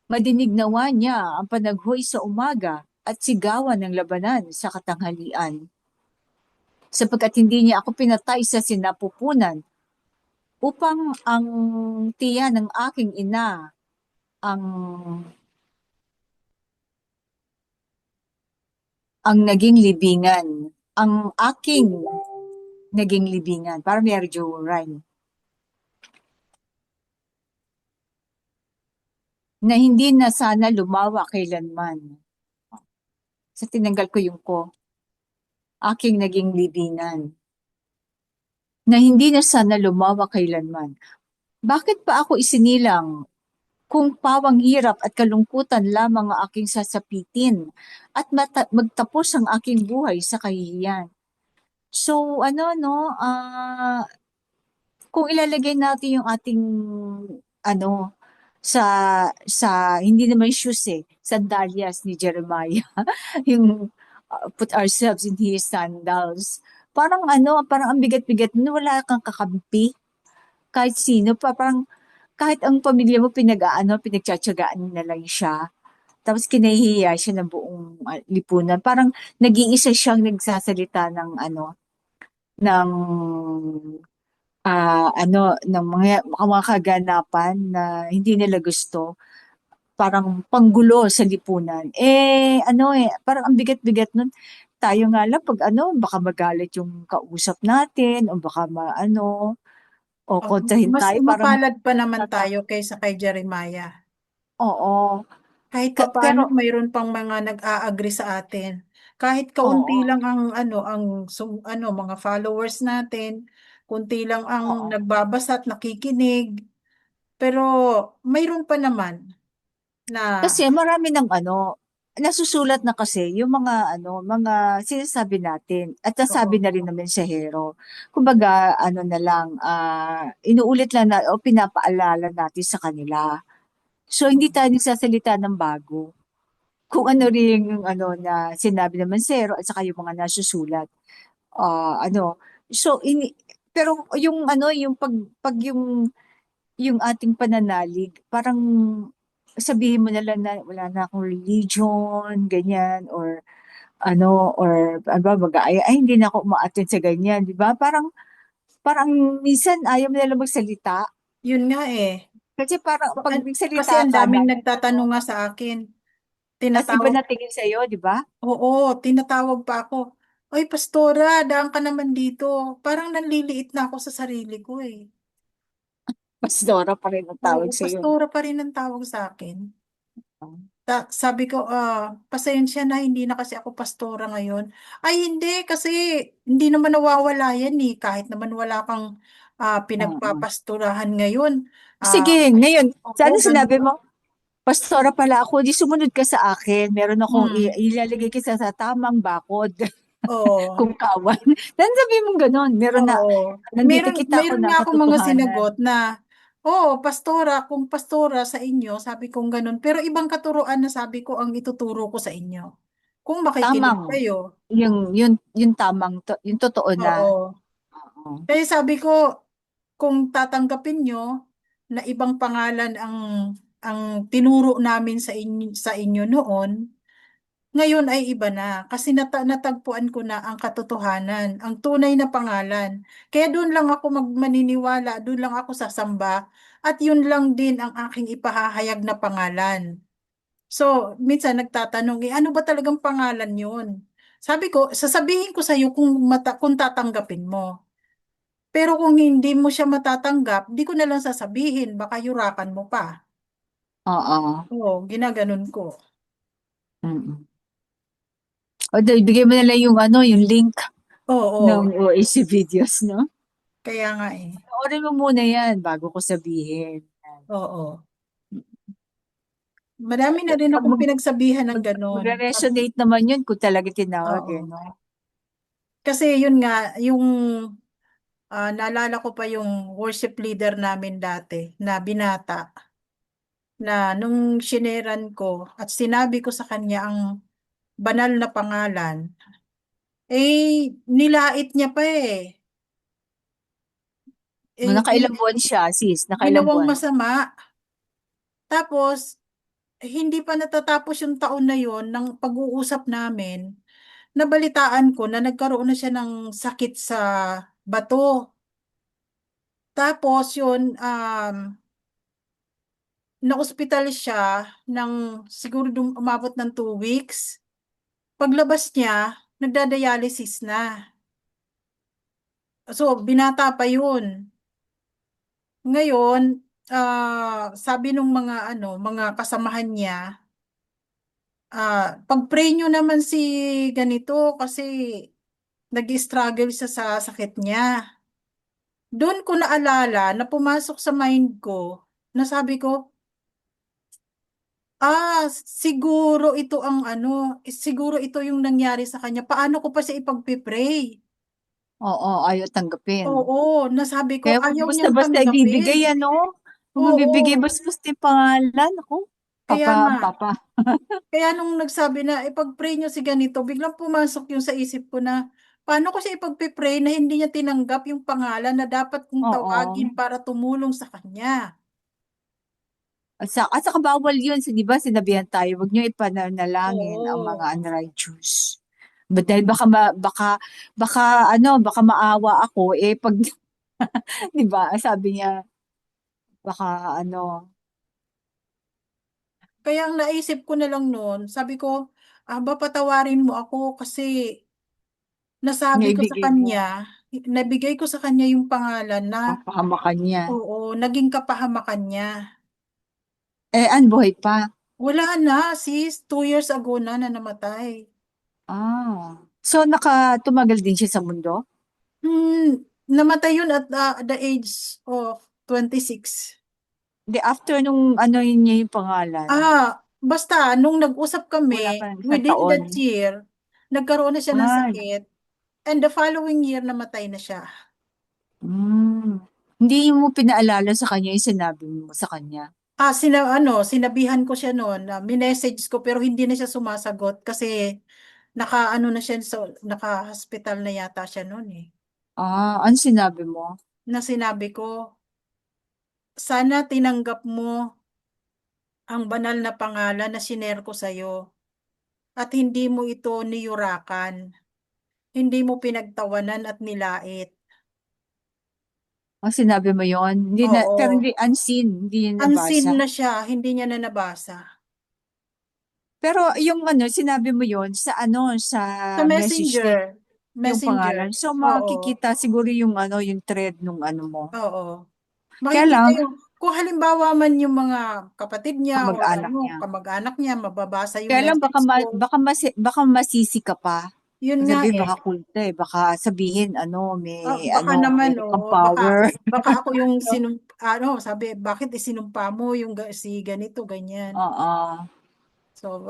D: Madinig nawa niya ang panaghoy sa umaga at sigawan ng labanan sa katanghalian. Sapagkat hindi niya ako pinatay sa sinapupunan upang ang tiyan ng aking ina ang naging libingan. Ang aking naging libingan. Parang medyo rhyme. Na hindi na sana lumawa kailanman. Sa tinanggal ko yung ko. Aking naging libingan. Na hindi na sana lumawa kailanman. Bakit pa ako isinilang kung pawang hirap at kalungkutan lamang ang aking sasapitin at magtapos ang aking buhay sa kahihiyan? So, kung ilalagay natin yung ating, sa, hindi naman shoes sandalias ni Jeremiah, yung put ourselves in his sandals. Parang parang ang bigat-bigat nun, wala kang kakampi. Kahit sino pa, parang kahit ang pamilya mo pinagtsatsagaan na lang siya. Tapos kinahihiya siya ng buong lipunan. Parang nag-iisa siyang nagsasalita ng ng mga kaganapan na hindi nila gusto. Parang panggulo sa lipunan. Parang ang bigat-bigat nun. Tayo nga lang pag baka magalit yung kausap natin o baka o kontrahin
B: Mas
D: tayo parang
B: mapalad pa naman tayo kaysa kay Jeremiah.
D: oo.
B: Kahit papaano
D: Pero
B: mayroon pang mga nag-a-agree sa atin. Kahit kaunti
D: oo,
B: lang mga followers natin, kunti lang ang
D: oo.
B: nagbabasa at nakikinig, pero mayroon pa naman. Na,
D: Kasi marami ng nasusulat na kasi yung mga sinasabi natin at nasabi
B: oo,
D: na rin naman sa Hero. Kumbaga, na lang, inuulit lang na o pinapaalala natin sa kanila. So, hindi tayo nagsasalita ng bago. Kung ano rin yung na sinabi naman sa Hero at saka yung mga nasusulat. Ah, ano, so, pero yung yung pag yung ating pananalig, parang sabihin mo na lang na wala na akong religion, ganyan, or ano ba, ay, hindi na ako umaattend sa ganyan, di ba? Parang minsan ayaw mo na lang magsalita.
B: yun nga eh.
D: Kasi parang pag
B: Kasi
D: nagsalita
B: ang
D: ka,
B: daming
D: dami
B: nagtatanong nga sa akin.
D: tas iba
B: Tinatawag,
D: na tingin sa'yo, di ba?
B: oo, tinatawag pa ako. Oy, pastora, daan ka naman dito. Parang nanliliit na ako sa sarili ko eh.
D: Pastora pa rin ang
B: Oo,
D: tawag sa'yo.
B: pastora pa rin ang tawag sa akin. Sabi ko, pasensya na, hindi na kasi ako pastora ngayon. Ay, hindi, kasi hindi naman nawawala yan eh. Kahit naman wala kang
D: Oo.
B: pinagpapasturahan ngayon. Ah,
D: Sige, ngayon,
B: oo,
D: sana
B: ganun.
D: sinabi mo, pastora pala ako, di sumunod ka sa akin. Meron akong
B: Hmm,
D: ilalagay kita sa tamang bakod.
B: oo.
D: Kung kawan. Dan sabi mong ganon,
B: Oo.
D: nandito
B: Meron,
D: kita ako
B: meron
D: ng
B: nga akong mga
D: katotohanan.
B: sinagot na, pastora, kung pastora sa inyo, sabi kong ganun. Pero ibang katuruan na sabi ko ang ituturo ko sa inyo. Kung makikinig
D: Tamang,
B: kayo.
D: yung tamang, yung totoo na.
B: Oo.
D: Oo.
B: Kaya sabi ko, kung tatanggapin nyo na ibang pangalan ang tinuro namin sa inyo noon, ngayon ay iba na kasi natagpuan ko na ang katotohanan, ang tunay na pangalan. Kaya doon lang ako maniniwala, doon lang ako sasamba at yun lang din ang aking ipahahayag na pangalan. So, minsan nagtatanong, ano ba talagang pangalan yun? Sabi ko, sasabihin ko sa iyo kung tatanggapin mo. Pero kung hindi mo siya matatanggap, di ko na lang sasabihin, baka yurakan mo pa.
D: Oo.
B: Oo, ginaganon ko.
D: Mm. O, ibigay mo na lang yung link ng
B: Oo,
D: OAC videos, no?
B: kaya nga eh.
D: Panoorin mo muna yan bago ko sabihin.
B: Oo. Marami na rin
D: Pag
B: akong pinagsabihan ng ganon.
D: magre-resonate naman yun kung talaga tinawag,
B: Oo.
D: no?
B: Kasi yun nga, yung naalala ko pa yung worship leader namin dati na binata na nung shineran ko at sinabi ko sa kanya ang banal na pangalan, nilait niya pa eh.
D: Nakailang buwan siya, sis? Nakailang
B: Ginawang
D: buwan?
B: masama. Tapos, hindi pa natatapos yung taon na yon ng pag-uusap namin, nabalitaan ko na nagkaroon na siya ng sakit sa bato. Tapos yun, na-hospital siya ng siguro umabot ng 2 weeks. Paglabas niya, nagda-dialysis na. So, binata pa yun. Ngayon, sabi nung mga kasamahan niya, pag-pray nyo naman si ganito kasi nag-struggle siya sa sakit niya. Doon ko naalala na pumasok sa mind ko na sabi ko, siguro ito siguro ito yung nangyari sa kanya. Paano ko pa siya ipagpipray?
D: Oo, ayaw tanggapin.
B: Oo, nasabi ko,
D: Kaya wag
B: ayaw niyang
D: basta-basta
B: tanggapin.
D: ibibigay, ano? Kung mabibigay
B: Oo,
D: basta-basta yung pangalan, ako,
B: kaya nga.
D: papa.
B: Kaya nung nagsabi na ipag-pray niyo si ganito, biglang pumasok yung sa isip ko na paano ko siya ipagpipray na hindi niya tinanggap yung pangalan na dapat kong
D: Oo.
B: tawagin para tumulong sa kanya.
D: At saka bawal yun, di ba? Sinabihan tayo, wag niyo ipanalangin ang mga
B: Oo.
D: unrighteous. Dahil baka maawa ako, pag, di ba? Sabi niya, baka ano,
B: Kaya ang naisip ko na lang noon, sabi ko, patawarin mo ako kasi nasabi ko sa
D: ibigay mo,
B: kanya, nabigay ko sa kanya yung pangalan na,
D: papahamakan niya.
B: oo, naging kapahamakan niya.
D: Buhay pa.
B: Wala na, sis. 2 years ago na namatay.
D: So, tumagal din siya sa mundo?
B: Namatay yun at the age of 26.
D: Hindi, after nung ano yun niya yung pangalan.
B: Basta nung nag-usap
D: Wala
B: kami,
D: pa ng isang
B: within
D: taon.
B: that year, nagkaroon na siya ng
D: Ay,
B: sakit, and the following year namatay na siya.
D: mm. Hindi mo pinaalala sa kanya yung sinabi mo sa kanya.
B: Sinabihan ko siya noon, minessage ko pero hindi na siya sumasagot kasi naka-ano na siya, so, naka-hospital na yata siya noon eh.
D: Ano sinabi mo?
B: Na sinabi ko, sana tinanggap mo ang banal na pangalan na sinare ko sa'yo at hindi mo ito niyurakan, hindi mo pinagtawanan at nilait.
D: Sinabi mo yon? Hindi na, pero
B: Oo,
D: hindi unseen, hindi niya
B: unseen
D: nabasa.
B: na siya, hindi niya na nabasa.
D: Pero yung ano, sinabi mo yon sa ano, sa
B: Sa
D: message niya,
B: messenger,
D: yung
B: messenger,
D: pangalan. So
B: oo,
D: makikita siguro yung ano, yung thread nung ano mo.
B: oo.
D: Kaya
B: Makikita
D: lang,
B: yung, kung halimbawa man yung mga kapatid niya or
D: kamag-anak
B: ano,
D: niya.
B: kamag-anak niya, mababasa yung
D: Kaya lang
B: message ko,
D: baka masisi ka pa.
B: yun nga
D: Sabi
B: eh.
D: baka kulta eh. Baka sabihin ano, may
B: Baka
D: ano,
B: naman,
D: meron kang
B: oo,
D: power.
B: baka ako yung sabi, bakit isinumpa mo yung si ganito, ganyan.
D: Oo.
B: So,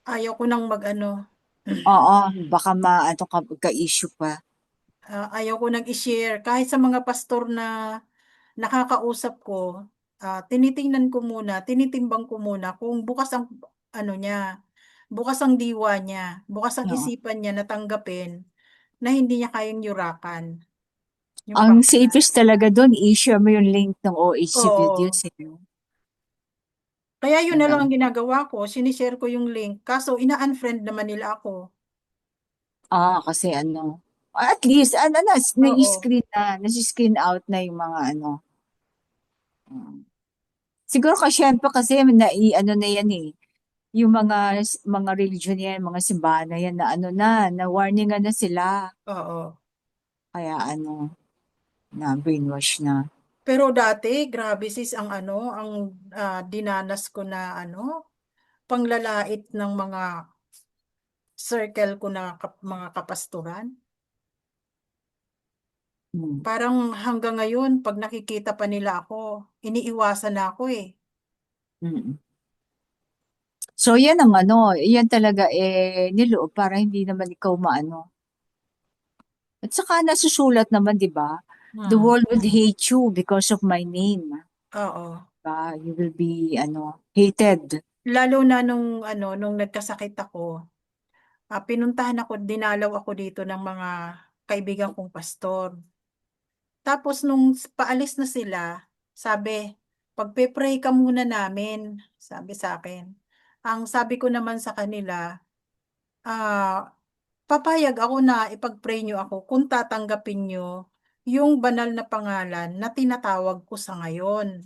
B: ayaw ko nang mag-ano,
D: Oo, baka maano ka-issue pa.
B: ayaw ko nang i-share. Kahit sa mga pastor na nakakausap ko, tinitingnan ko muna, tinitimbang ko muna kung bukas ang, ano niya, bukas ang diwa niya, bukas ang
D: Oo.
B: isipan niya na tanggapin na hindi niya kayang yurakan. Yung
D: Ang
B: pangalan.
D: safest talaga doon, i-share mo yung link ng OHC videos.
B: Oo.
D: Eh.
B: Kaya yun na lang
D: Hanggang,
B: ang ginagawa ko, sinishare ko yung link, kaso ina-unfriend naman nila ako.
D: kasi ano, at least,
B: Oo,
D: nasi-screen out na yung mga ano. Mm. Siguro kasi ano na yan eh, yung mga religion yan, mga simbahan na yan na ano na warningan na sila.
B: oo.
D: Kaya ano, na brainwash na.
B: Pero dati, grabe sis ang dinanas ko na panglalait ng mga circle ko na mga kapasturan.
D: Mm.
B: Parang hanggang ngayon, pag nakikita pa nila ako, iniiwasan na ako eh.
D: Mm. So yan ang ano, yan talaga niloob para hindi naman ikaw maano. At saka nasusulat naman, 'di ba? The
B: Hmm.
D: world will hate you because of my name.
B: Oo.
D: You will be hated.
B: Lalo na nung nagkasakit ako, dinalaw ako dito ng mga kaibigan kong pastor. Tapos nung paalis na sila, sabi, pagpe-pray ka muna namin, sabi sa akin. Ang sabi ko naman sa kanila, ah, papayag ako na ipag-pray nyo ako kung tatanggapin nyo yung banal na pangalan na tinatawag ko sa ngayon.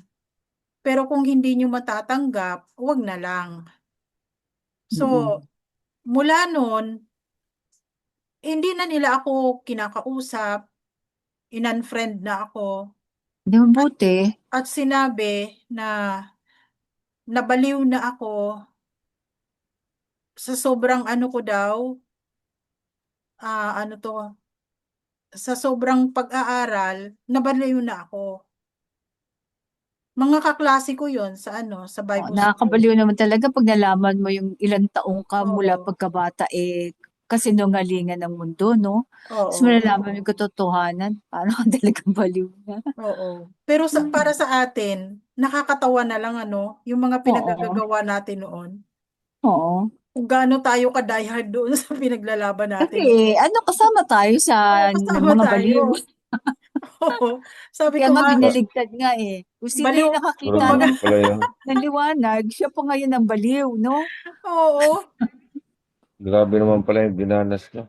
B: Pero kung hindi nyo matatanggap, wag na lang. So,
D: Mm-mm.
B: mula noon, hindi na nila ako kinakausap, in-unfriend na ako,
D: Di
B: at,
D: mabuti.
B: at sinabi na nabaliw na ako sa sobrang ano ko daw, ano to, sa sobrang pag-aaral, nabaliw na ako. Mga kaklase ko yon sa Bible school.
D: Nakakabaliw naman talaga pag nalaman mo yung ilang taong ka mula
B: Oo,
D: pagkabata kasinungalingan ng mundo, no? Tapos
B: oo,
D: malalaman mo yung katotohanan, parang ka talagang baliw na.
B: oo. Pero para sa atin, nakakatawa na lang yung mga
D: Oo,
B: pinagagagawa natin noon.
D: oo.
B: Kung gaano tayo ka-diehard doon sa pinaglalaban
D: Kasi
B: natin noon.
D: kasama tayo sa
B: Oo, kasama
D: mga
B: tayo.
D: baliw.
B: Oo. Sabi
D: Kaya
B: ko
D: nga
B: nga,
E: Gra-
D: binaligtad nga eh. Kung sino
B: baliw.
D: yung
E: Pero
D: nakakita
B: Kumbaga,
E: naman pala yun.
D: ng liwanag, siya pa ngayon ang baliw, no?
B: oo.
E: Grabe naman pala yung dinanas nyo.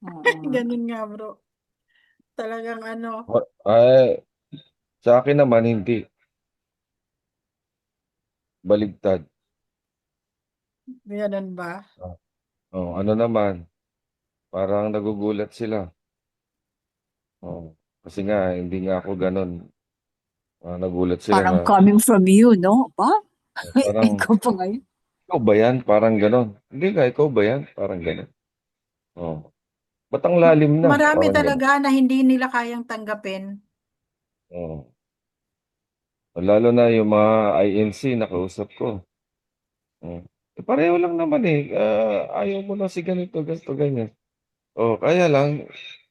D: Oo.
B: Ganun nga bro. Talagang
E: Ay, sa akin naman hindi. Baligtad.
B: ganun ba?
E: Ah, ano naman, parang nagugulat sila. Oh, kasi nga, hindi nga ako ganun. Nagulat sila
D: Parang
E: na,
D: coming from you, no? Ba?
E: parang,
D: Ikaw pa ngayon.
E: ikaw ba yan? Parang ganun. Hindi nga, ikaw ba yan? Parang ganun. Oh, ba't ang lalim na?
B: Marami
E: Parang ganun.
B: talaga na hindi nila kayang tanggapin.
E: Oh, Lalo na yung mga INC nakausap ko. Mm. Pareho lang naman eh. Ayaw mo na si ganito, ganito, ganyan. Kaya lang,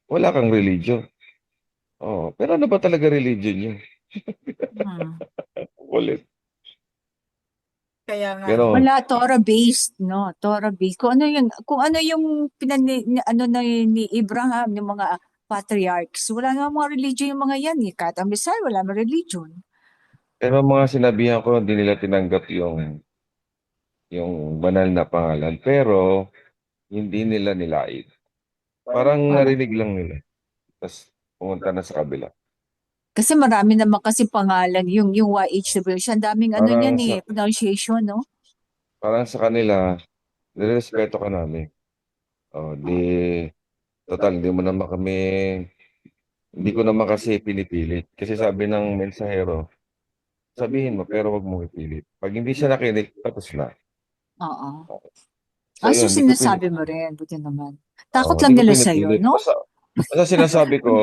E: wala kang religion. Pero ano ba talaga religion nyo?
B: Hmm.
E: Ulit.
B: Kaya nga eh.
E: Ganon.
D: Wala, Torah-based, no? Torah-based. Kung ano yung ano na ni Abraham, yung mga patriarchs, wala nga mga religion yung mga yan eh. Kahit ang Messiah, wala mga religion.
E: Pero mga sinabihan ko, hindi nila tinanggap yung banal na pangalan. Pero, hindi nila nilait. Parang
D: Oo.
E: narinig lang nila. Tapos, pumunta na sa kabila.
D: Kasi marami naman kasi pangalan, yung YHWH, ang daming ano
E: Parang
D: niyan
E: sa,
D: eh, pronunciation, no?
E: parang sa kanila, nirespeto ka namin. Total, hindi ko naman kasi pinipilit. Kasi sabi ng mensahero, sabihin mo, pero wag mong ipilit. Pag hindi siya nakinig, tapos na.
D: Oo.
E: So,
D: So
E: yun, hindi ko pilit.
D: sinasabi mo rin, buti naman. Takot
E: Hindi
D: lang
E: ko
D: nila sa'yo,
E: pinipilit.
D: no?
E: Basta sinasabi ko,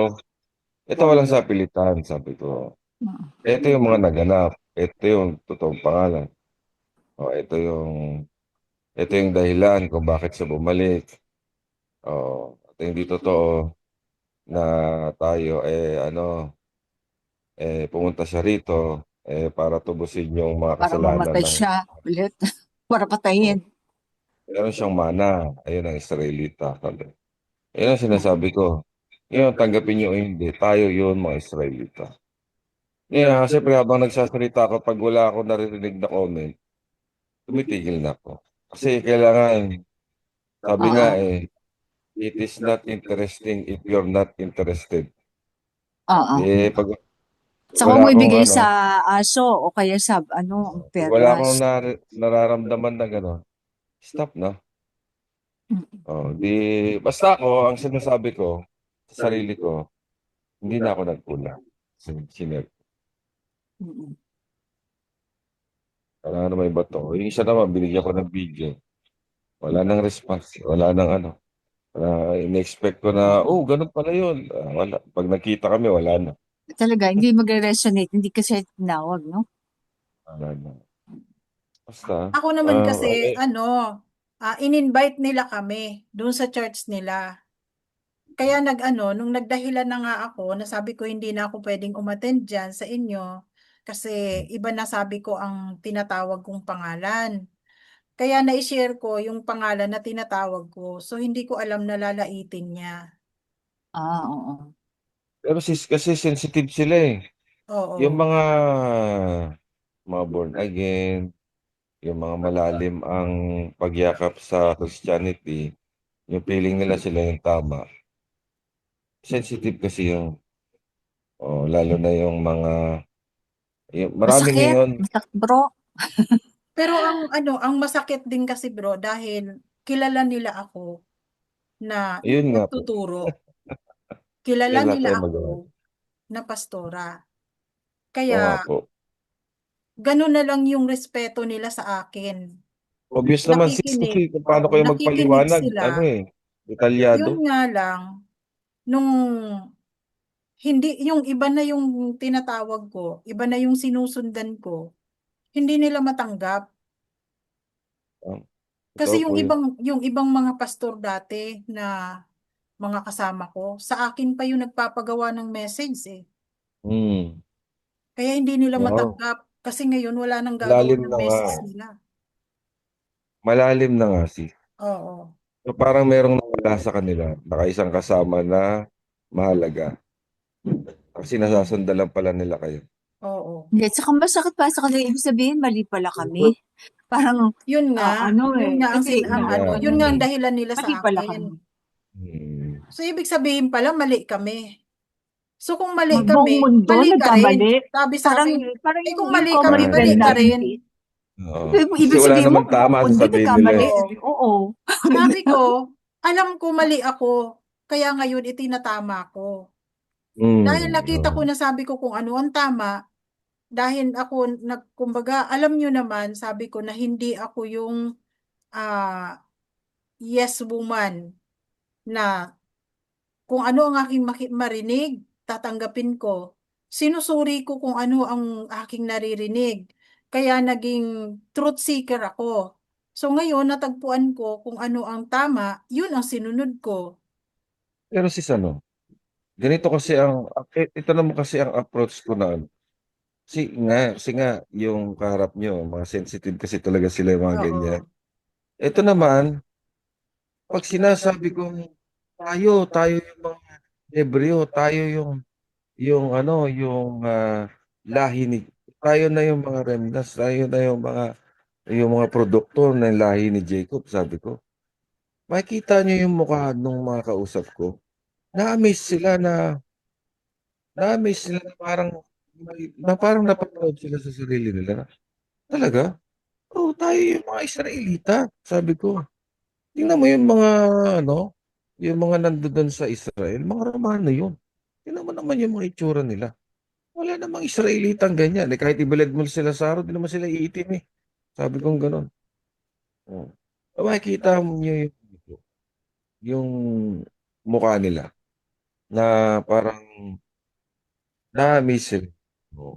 E: ito walang sapilitan, sabi ko. Ito yung mga naganap. Ito yung totoong pangalan. O, ito yung dahilan kung bakit siya bumalik. Ito yung di totoo na tayo, pumunta siya rito, para tubusin yung mga
D: Para
E: kasalanan
D: mamatay
E: ng,
D: siya ulit. Para patayin.
E: meron siyang mana. Ayun ang Israelita. Sabi. Ayun ang sinasabi ko. Yun, tanggapin niyo o hindi. Tayo yun, mga Israelita. Siyempre habang nagsasalita ako, pag wala ako naririnig na comment, tumitigil na ako. Kasi kailangan, sabi nga
D: Oo.
E: it is not interesting if you're not interested.
D: Oo.
E: Pag
D: Saka
E: wala
D: huwag mo
E: akong
D: ibigay sa aso o kaya sa ang
E: pag wala akong
D: perlas.
E: nararamdaman na gano'n, stop na.
D: Mm.
E: Basta ako, ang sinasabi ko sa sarili ko, hindi na ako nagkulang. Sinip.
D: Mm.
E: Wala naman iba to. Yung isa naman, binigyan ko ng video. Wala nang response. Wala nang ano. In-expect ko na, ganun pala yun. Wala. Pag nakita kami, wala na.
D: Talaga, hindi magre-resonate, hindi kasi tinawag, no?
E: Wala na. Basta,
B: Ako naman kasi, in-invite nila kami doon sa church nila. Kaya nung nagdahilan na nga ako, nasabi ko hindi na ako pwedeng umattend dyan sa inyo kasi iba na sabi ko ang tinatawag kong pangalan. Kaya na-share ko yung pangalan na tinatawag ko. So, hindi ko alam na lalaitin niya.
D: Oo.
E: pero kasi sensitive sila eh. Yung
B: Oo.
E: mga born again, yung mga malalim ang pagyakap sa Christianity, yung feeling nila sila yung tama. Sensitive kasi lalo na yung marami
D: Masakit.
E: ngayon,
D: Masakit, bro.
B: Pero ang masakit din kasi bro dahil kilala nila ako na
E: yun nga po,
B: nagtuturo. Kilala
E: wala
B: nila
E: tayong
B: ako
E: magawa.
B: na pastora.
E: Oo
B: Kaya
E: nga po.
B: ganun na lang yung respeto nila sa akin.
E: Obvious naman sis, kasi
B: Nakikinig.
E: kung paano
B: Oo,
E: kayo
B: nakikinig
E: magpaliwanag,
B: sila.
E: detalyado.
B: Yun nga lang, nung yung iba na yung tinatawag ko, iba na yung sinusundan ko, hindi nila matanggap.
E: Ah, Totoo
B: Kasi
E: po yun.
B: yung ibang mga pastor dati na mga kasama ko, sa akin pa yung nagpapagawa ng message eh.
E: Hmm.
B: Kaya hindi nila
E: Wow.
B: matanggap. Kasi ngayon wala nang gagawa
E: Malalim
B: ng
E: na nga.
B: message nila.
E: Malalim na nga sis.
B: Oo.
E: So parang merong nawala sa kanila, baka isang kasama na mahalaga. Kasi nasasandalan lang pala nila kayo.
B: Oo.
D: Hindi, saka masakit pa sa kanila. Ibig sabihin, mali pala kami. Parang,
B: Yun nga ang
D: kasi
E: Yeah.
B: yun nga ang dahilan nila
D: mali
B: sa
D: pala
B: akin.
D: kami.
E: Hmm.
B: So ibig sabihin pala mali kami. So kung mali
D: Buong
B: kami,
D: mundo
B: mali ka rin.
D: nagkamali.
B: Sabi sa
D: Parang,
B: akin,
D: parang
B: kung
D: yung
B: mali kami,
D: common
B: mali
D: sense
B: ka
D: natin.
E: Ah,
B: rin.
E: Oo. Kasi
D: Ibig
E: wala
D: sabihin mo,
E: naman
D: buong
E: tama,
D: mundo
E: sasabihin nila
D: nagkamali.
E: eh.
B: Oo.
D: Oo.
B: Sabi ko, alam ko mali ako. Kaya ngayon itinatama ko. Dahil nakita ko
E: Oo.
B: na sabi ko kung ano ang tama, dahil ako kumbaga, alam nyo naman, sabi ko na hindi ako yung ah, yes woman na kung ano ang aking marinig, tatanggapin ko. sinusuri ko kung ano ang aking naririnig. Kaya naging truth seeker ako. So ngayon, natagpuan ko kung ano ang tama, yun ang sinunod ko.
E: Pero sis ano, ganito kasi ito naman kasi ang approach ko na ano. Kasi nga, yung kaharap nyo, mga sensitive kasi talaga sila yung mga ganyan.
B: Oo.
E: Ito naman, pag sinasabi kong tayo yung mga Hebreo, tayo yung lahi ni, tayo na yung mga remnants, tayo na yung mga produkto ng lahi ni Jacob, sabi ko. Makikita nyo yung mukha ng mga kausap ko. Na-amaze sila na parang napaproud sila sa sarili nila. Talaga? Oo, tayo yung mga Israelita, sabi ko. Tingnan mo yung mga, ano, yung mga nandoon sa Israel, mga Romano yun. Tingnan mo naman yung mga itsura nila. Wala namang Israelitang ganyan. Kahit ibalad mo sila sa araw, di naman sila iitim eh. Sabi kong gano'n. Oh. Makikita mo nyo yung mukha nila na parang na-miss sila. Oh.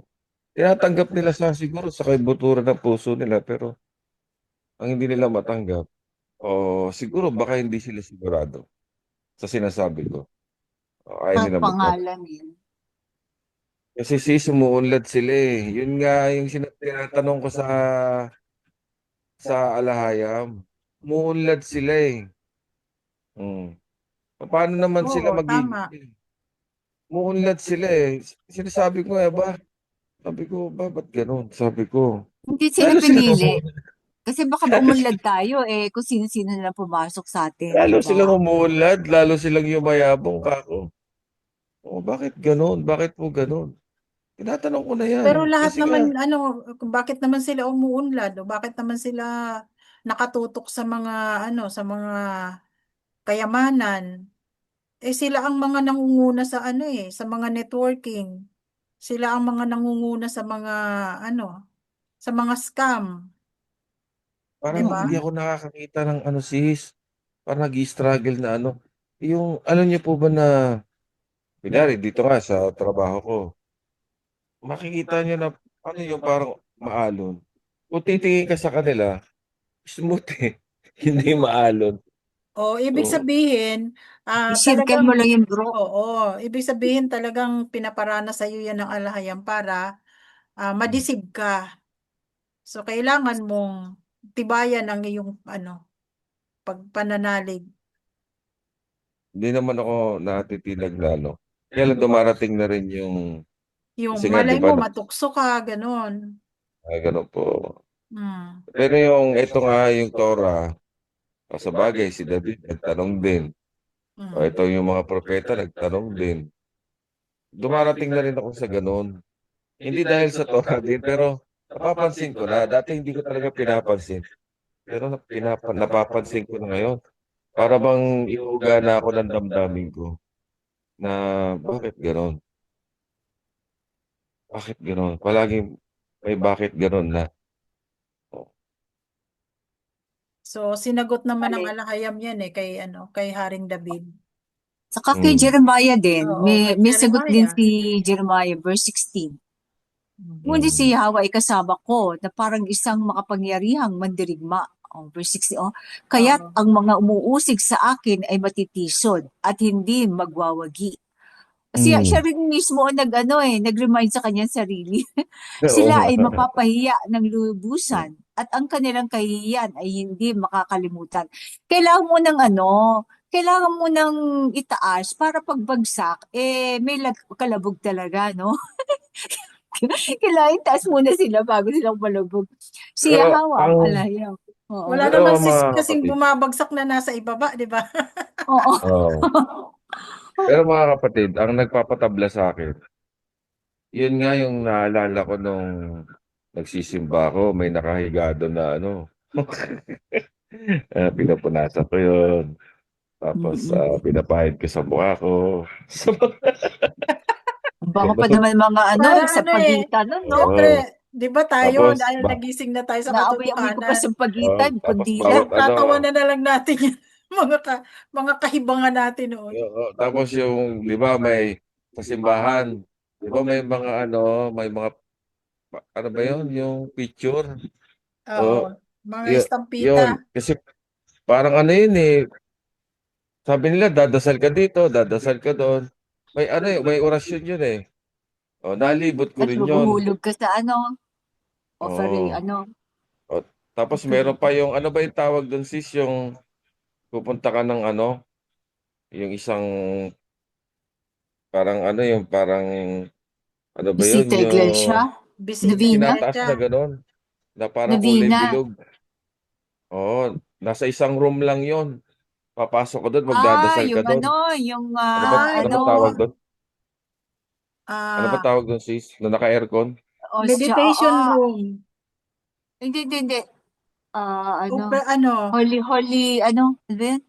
E: Tinatanggap nila siguro sa kaibuturan ng puso nila, pero ang hindi nila matanggap, siguro baka hindi sila sigurado sa sinasabi ko. Ayaw
D: Ang
E: nila magkaroon.
D: pangalan yun.
E: Kasi sumuunlad sila eh. Yun nga yung tinatanong ko sa Alahayam. Umuunlad sila eh. Hmm. Paano naman sila
B: Oo, tama.
E: umuunlad sila eh. Sinasabi ko ba? Sabi ko, ba't ganun? Sabi ko,
D: Hindi sila
E: lalo silang
D: pinili.
E: umuunlad.
D: Kasi baka bumunlad tayo kung sino-sino na pumasok sa atin,
E: Lalo
D: di
E: silang
D: ba?
E: umuunlad, lalo silang yumayabong kako. Bakit ganun? Bakit po ganun? Tinatanong ko na yan.
B: Pero lahat
E: Kasi nga,
B: naman, bakit naman sila umuunlad o bakit naman sila nakatutok sa mga, sa mga kayamanan? Sila ang mga nangunguna sa sa mga networking. Sila ang mga nangunguna sa mga, ano, sa mga scam, 'di
E: parang
B: ba?
E: hindi ako nakakakita ng sis. Parang nag-struggle na ano. Yung, alam niyo po ba na, kunyari, dito nga sa trabaho ko, makikita niyo na, ano yung parang maalon. Kung titingin ka sa kanila, smooth eh. Hindi maalon.
B: O, ibig
E: So,
B: sabihin,
D: I-circle
B: talagang,
D: mo lang yung bro.
B: ibig sabihin talagang pinaparana sa iyo yan ng alahayam para madisib ka. So, kailangan mong tibayan ang iyong, pagpananalig.
E: hindi naman ako natitinag na ano. Kaya lang dumarating na rin
B: Yung
E: kasi nga, di
B: malay
E: ba,
B: mo, matukso ka, ganun.
E: ganun po.
B: Hmm.
E: Pero ito nga, yung Torah, sa bagay, si David nagtanong din.
B: Hmm.
E: Ito yung mga propeta nagtanong din. Dumarating na rin ako sa ganun. Hindi dahil sa Torah din, pero napapansin ko na. Dati hindi ko talaga pinapansin. Pero napapansin ko na ngayon. Para bang iuga na ako ng damdamin ko na bakit ganon? Bakit ganon? Palaging may bakit ganon na. Oh,
B: So, sinagot naman ng
D: Bale.
B: alahayam yan kay Haring David.
D: Saka kay
E: mm,
D: Jeremiah din.
B: Oo,
D: May,
B: kay
D: may sagot din
B: Jeremiah.
D: si Jeremiah, verse 16. Ngunit si
E: mm,
D: Yahweh ay kasama ko na parang isang makapangyarihang mandirigma. Verse 60. Kaya't
B: Oo.
D: ang mga umuusig sa akin ay matitisod at hindi magwawagi. Siya
E: mm.
D: rin mismo ang nag-remind sa kanyang sarili.
E: Oo
D: Sila
E: nga.
D: ay mapapahiya ng lubusan at ang kanilang kahihiyan ay hindi makakalimutan. Kailangan mo ng kailangan mo ng itaas para pagbagsak, may kalabog talaga, no? Kailangan itaas muna sila bago silang malubog. Si
E: Pero
D: Yahawa ang
E: ang
D: alayaw. Oo.
B: Wala
E: pero
B: naman
E: mga
B: kasing
E: kapatid,
B: bumabagsak na nasa ibaba, di ba?
D: Oo.
E: oh, pero mga kapatid, ang nagpapatabla sa akin, yun nga yung naalala ko nung nagsisimba ako, may nakahiga doon na pinupunasan ko yun. Tapos
D: Mm-mm.
E: pinapahid ko sa mukha ko. So,
D: Baka pa
E: ganun.
D: naman mga
B: Parang
D: sa pagitan nun, no?
B: siyempre,
E: Oo.
B: di ba tayo,
E: Tapos,
B: dahil nagising na tayo sa
D: Naamoy-amoy ko pa
B: katotohanan,
D: sa pagitan,
E: tapos
D: kandila.
E: bawat
B: pinagtatawanan na lang natin yung mga kahibangan natin noon.
E: tapos yung, di ba, may sa simbahan, Di ba may mga may mga, ano ba yun, yung picture?
B: Oo,
E: O,
B: mga
E: yun,
B: estampita.
E: yun. Kasi parang ano yun eh, sabi nila dadasal ka dito, dadasal ka doon. May may orasyon yun eh. O, nalibot ko
D: At
E: rin yun.
D: maghuhulog ka sa offering,
E: Oo. O, tapos meron pa yung, ano ba yung tawag doon sis, yung pupunta ka ng yung isang, parang yung parang, ano ba yun,
D: bisita iglesia,
E: yung
B: Bisita
D: novena,
E: tinataas
B: iglesia.
E: na gano'n, na parang kulay
D: novena.
E: bilog. Oo, nasa isang room lang yon. Papasok ka doon, magdadasal ka
D: Yung
E: doon.
D: yung
B: Ay,
E: Ano ba
B: oo.
E: tawag doon? Ano ba
B: Ah,
E: tawag doon sis? Na naka-aircon?
D: ostia,
B: meditation room.
D: hindi.
B: Ano,
D: Holy, ano ba yun?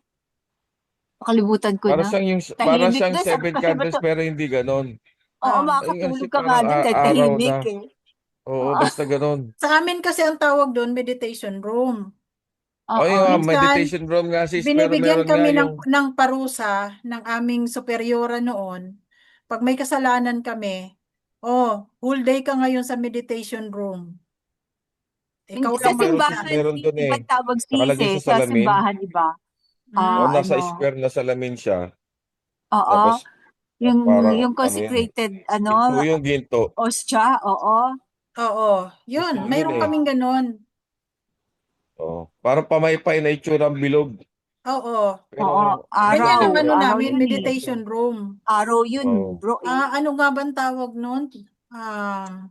D: Nakalimutan ko
E: Para
D: na.
E: siyang para
D: Tahimik
E: siyang
D: doon, sabi
E: seven
D: ko, ano ba
E: candles
D: to?
E: pero hindi gano'n.
D: Oo,
B: ah,
E: Ay, kasi
D: makakatulog ka nga
E: parang
D: doon dahil
E: araw
D: tahimik
E: na.
D: eh.
E: Oo,
D: Oo,
E: basta gano'n.
B: sa amin kasi ang tawag doon meditation room.
E: Oh,
D: oo.
E: yung
B: Minsan,
E: meditation room nga sis, pero
B: binibigyan
E: meron nga
B: kami
E: yung,
B: ng parusa ng aming superiora noon. Pag may kasalanan kami, oh, whole day ka ngayon sa meditation room. Ikaw
D: Hindi, sa
B: lang
E: hindi, pero sis,
B: mag-isa.
D: simbahan,
E: meron doon eh.
D: ibang tawag
E: Nakalagay
D: sisi.
E: sa
D: Sa
E: salamin.
D: simbahan, iba.
E: O,
B: Mm.
E: nasa square na salamin siya.
D: Oo.
E: Tapos,
D: Yung,
E: parang,
D: yung
E: ano yun eh.
D: consecrated,
E: Ginto yung ginto.
D: ostia, oo.
B: Oo, yun,
E: Ginto yun
B: mayroon
E: eh.
B: kaming ganun.
E: Oh, parang pamaypay na itsurang bilog.
B: Oo.
E: Pero,
D: Oo,
E: ano siya,
B: Ganyan ang ano
D: araw
B: namin,
D: yun eh.
E: mataas siya.
B: meditation room.
D: Araw yun,
E: Oh,
D: bro eh.
B: Ano nga bang tawag nun? Ah,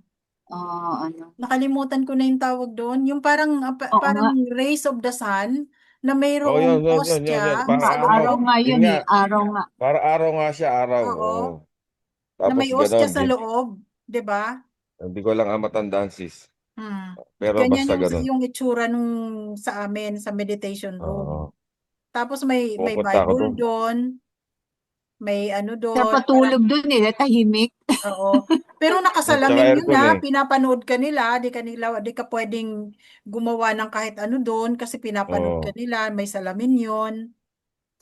D: Ano.
B: nakalimutan ko na yung tawag doon. Yung parang
D: Oo
B: parang
D: nga.
B: rays of the sun na
E: oh,
B: mayroong
E: yun.
B: hostya
E: Para
B: sa
D: Araw
B: loob.
D: nga
E: yun
D: yun
E: nga,
D: eh. Araw nga.
E: para araw nga siya, araw.
B: Oo,
E: Oh.
B: na
E: Tapos
B: may hostya
E: ganon,
B: sa loob, 'di ba?
E: hindi ko lang matandaan sis.
B: Hmm.
E: Pero
B: Ganyan
E: basta ganon.
B: yung itsura nung sa amin sa meditation room.
E: Oo.
B: Tapos may
E: Pupunta ako
B: Bible
E: doon.
B: doon, may ano
D: Sarap
B: doon, parang
D: patulog dun eh, tahimik.
B: oo. Pero
E: Tsaka
B: nakasalamin yun
E: aircon
B: na,
E: eh.
B: pinapanood ka nila, di ka pwedeng gumawa ng kahit ano doon kasi pinapanood ka
E: Oo.
B: nila, may salamin yun.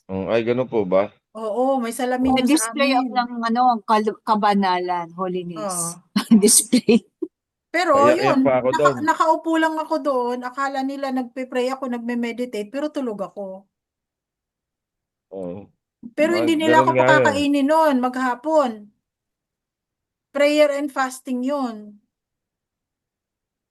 E: Ay, ganun po ba?
B: Oo, may salamin yun sa
D: Display
B: amin.
D: of ng kabanalan, holiness.
B: Oo.
D: Display.
B: Pero
E: Payak-iyak
B: yun,
E: pa ako doon.
B: nakaupo lang ako doon, akala nila nagpe-pray ako, nagme-meditate, pero tulog ako.
E: Oo.
B: Pero hindi nila
E: Ganun
B: ako
E: nga yun.
B: pakakainin noon, maghapon. Prayer and fasting yun.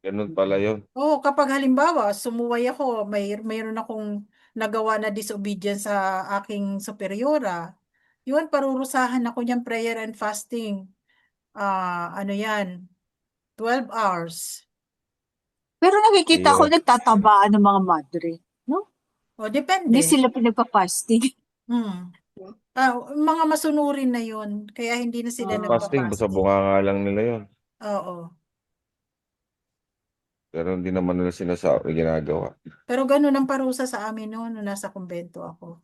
E: Ganun pala yun.
B: Oo, kapag halimbawa, sumuway ako, mayroon akong nagawa na disobedience sa aking superiora, yun, parurusahan ako niyang prayer and fasting. Ano yan, 12 hours.
D: Pero nakikita ko
E: Iya.
D: nagtatabaan ng mga madre. No?
B: O, depende.
D: Hindi sila pinagpa-fasting.
B: Hmm. Mga masunurin na yun, kaya hindi na sila
E: Yung fasting, basta
B: nagpa-fasting.
E: bunga lang nila yun.
B: Oo.
E: Pero hindi naman nila sinasabi, ginagawa.
B: Pero ganun ang parusa sa amin noon, nung nasa kumbento ako.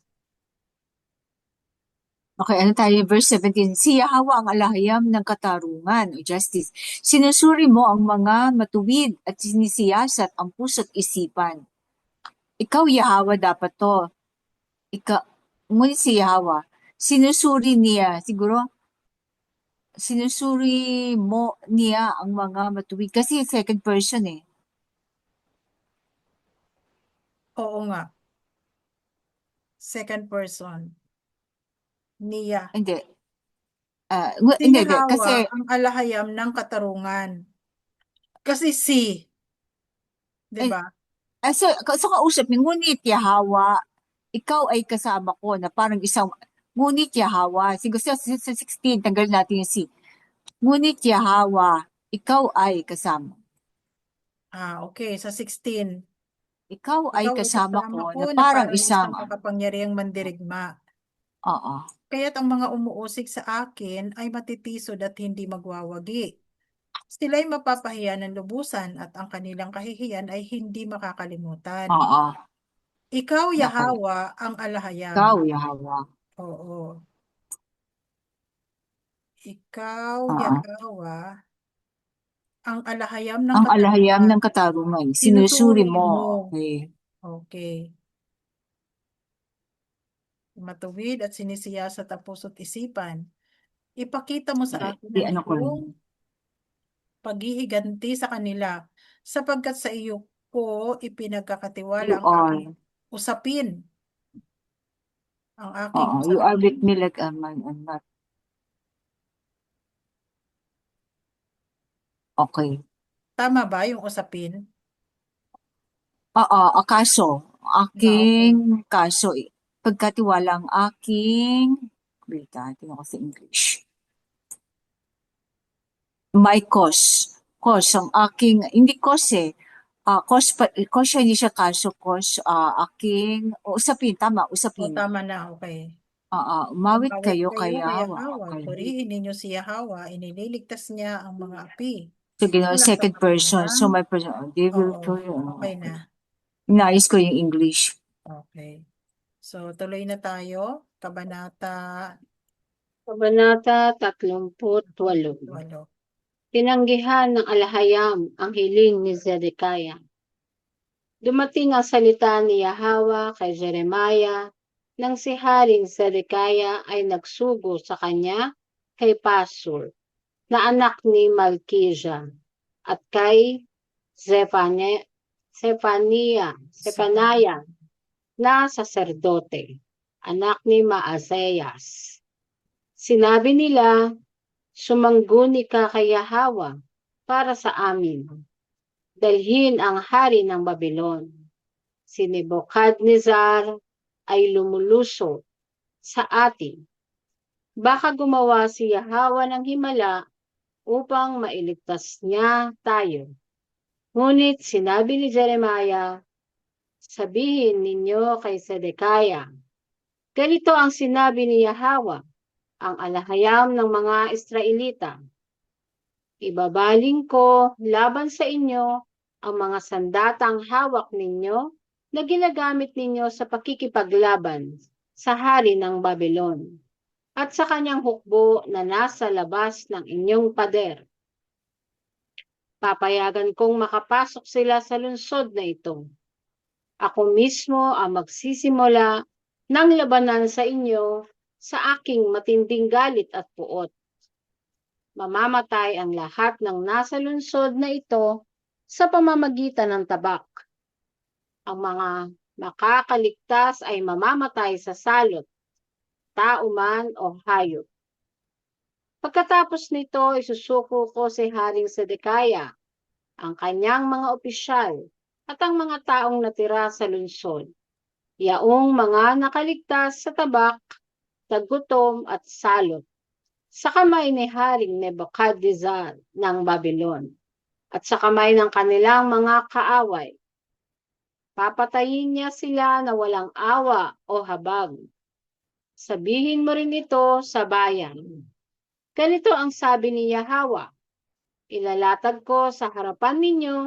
D: Okay, ano tayo? Verse 17. Si Yahweh ang alahayam ng katarungan o justice. Sinusuri mo ang mga matuwid at sinisiyasat ang puso't isipan. Ikaw, Yahweh, dapat to. Ikaw, ngunit si Yahweh, sinusuri niya, siguro, sinusuri mo niya ang mga matuwid. Kasi second person eh.
B: Oo nga, second person, niya.
D: Hindi.
B: Si
D: Hindi.
B: Yahweh
D: Kasi,
B: ang alahayam ng katarungan. Kasi si, 'di
D: eh,
B: ba?
D: so kausap niya, ngunit Yahweh, ikaw ay kasama ko na parang isang, ngunit Yahweh, siguro sa 16, tanggal natin yung si. Ngunit Yahweh, ikaw ay kasama.
B: Okay, sa 16.
D: Ikaw ay
B: Ikaw ay
D: kasama
B: kasama
D: ko
B: ko
D: na
B: na
D: parang
B: parang
D: isang,
B: isang makapangyarihang mandirigma.
D: oo,
B: Kaya't ang mga umuusig sa akin ay matitisod at hindi magwawagi. Sila'y mapapahiya ng lubusan at ang kanilang kahihiyan ay hindi makakalimutan.
D: oo,
B: Ikaw,
D: okay.
B: Yahawa, ang alahayam.
D: Ikaw, Yahweh,
B: Oo. Ikaw,
D: oo.
B: Yahawa, ang alahayam ng
D: Ang alahayam
B: katarungan.
D: ng katarungan, sinusuri
B: Sinusuri
D: mo.
B: mo.
D: Okay.
B: Okay. Matuwid at sinisiyasat ang puso't isipan. Ipakita mo sa akin ang
D: ano ko lang.
B: iyong paghihiganti sa kanila, sapagkat sa iyo ko ipinagkakatiwala
D: You
B: ang
D: are.
B: aking usapin. Ang aking
D: Oo, you are with
B: usapin.
D: me like a man and not. Okay.
B: Tama ba yung usapin?
D: Oo, kaso,
B: Okay.
D: kaso, pagkatiwala ang aking, wait, tingnan ko sa English. My cause. Cause, ang aking, hindi cause eh. Cause siya, hindi siya kaso, cause, aking, usapin, tama,
B: O
D: usapin.
B: tama na, okay.
D: Umawit
B: Umawit
D: kayo
B: kayo
D: kay
B: kay
D: Yahawa.
B: Yahweh.
D: Okay.
B: Purihin ninyo si Yahweh. Inililigtas niya ang mga api.
D: So,
B: Mula sa
D: second person.
B: kanyang-
D: So, my person, they will
B: Oo,
D: to you.
B: okay na.
D: Inayos ko yung English.
B: Okay. So, tuloy na tayo. Kabanata
C: Kabanata 38.
B: 8.
C: Tinanggihan ng alahayam ang hiling ni Zedekiah. Dumating ang salita ni Yahweh kay Jeremiah nang si Haring Zedekiah ay nagsugo sa kanya kay Pasur, na anak ni Malkijah, at kay Zephaniah na saserdote, anak ni Maaseyas. Sinabi nila, sumangguni ka kay Yahweh para sa amin. Dalhin ang hari ng Babylon. Si Nebuchadnezzar ay lumuluso sa atin. Baka gumawa si Yahweh ng himala upang mailigtas niya tayo. Ngunit sinabi ni Jeremiah, sabihin ninyo kay Zedekiah, ganito ang sinabi ni Yahweh, ang alahayam ng mga Israelita. Ibabaling ko laban sa inyo ang mga sandatang hawak ninyo na ginagamit ninyo sa pakikipaglaban sa hari ng Babylon at sa kanyang hukbo na nasa labas ng inyong pader. Papayagan kong makapasok sila sa lungsod na ito. Ako mismo ang magsisimula ng labanan sa inyo sa aking matinding galit at puot. Mamamatay ang lahat ng nasa lungsod na ito sa pamamagitan ng tabak. Ang mga makakaligtas ay mamamatay sa salot, tao man o hayop. Pagkatapos nito, isusuko ko si Haring Zedekiah, ang kanyang mga opisyal at ang mga taong natira sa lungsod, yaong mga nakaligtas sa tabak, tagutom at salot, sa kamay ni Haring Nebuchadnezzar ng Babylon at sa kamay ng kanilang mga kaaway. Papatayin niya sila na walang awa o habag. Sabihin mo rin ito sa bayan. Ganito ang sabi ni Yahweh, ilalatag ko sa harapan ninyo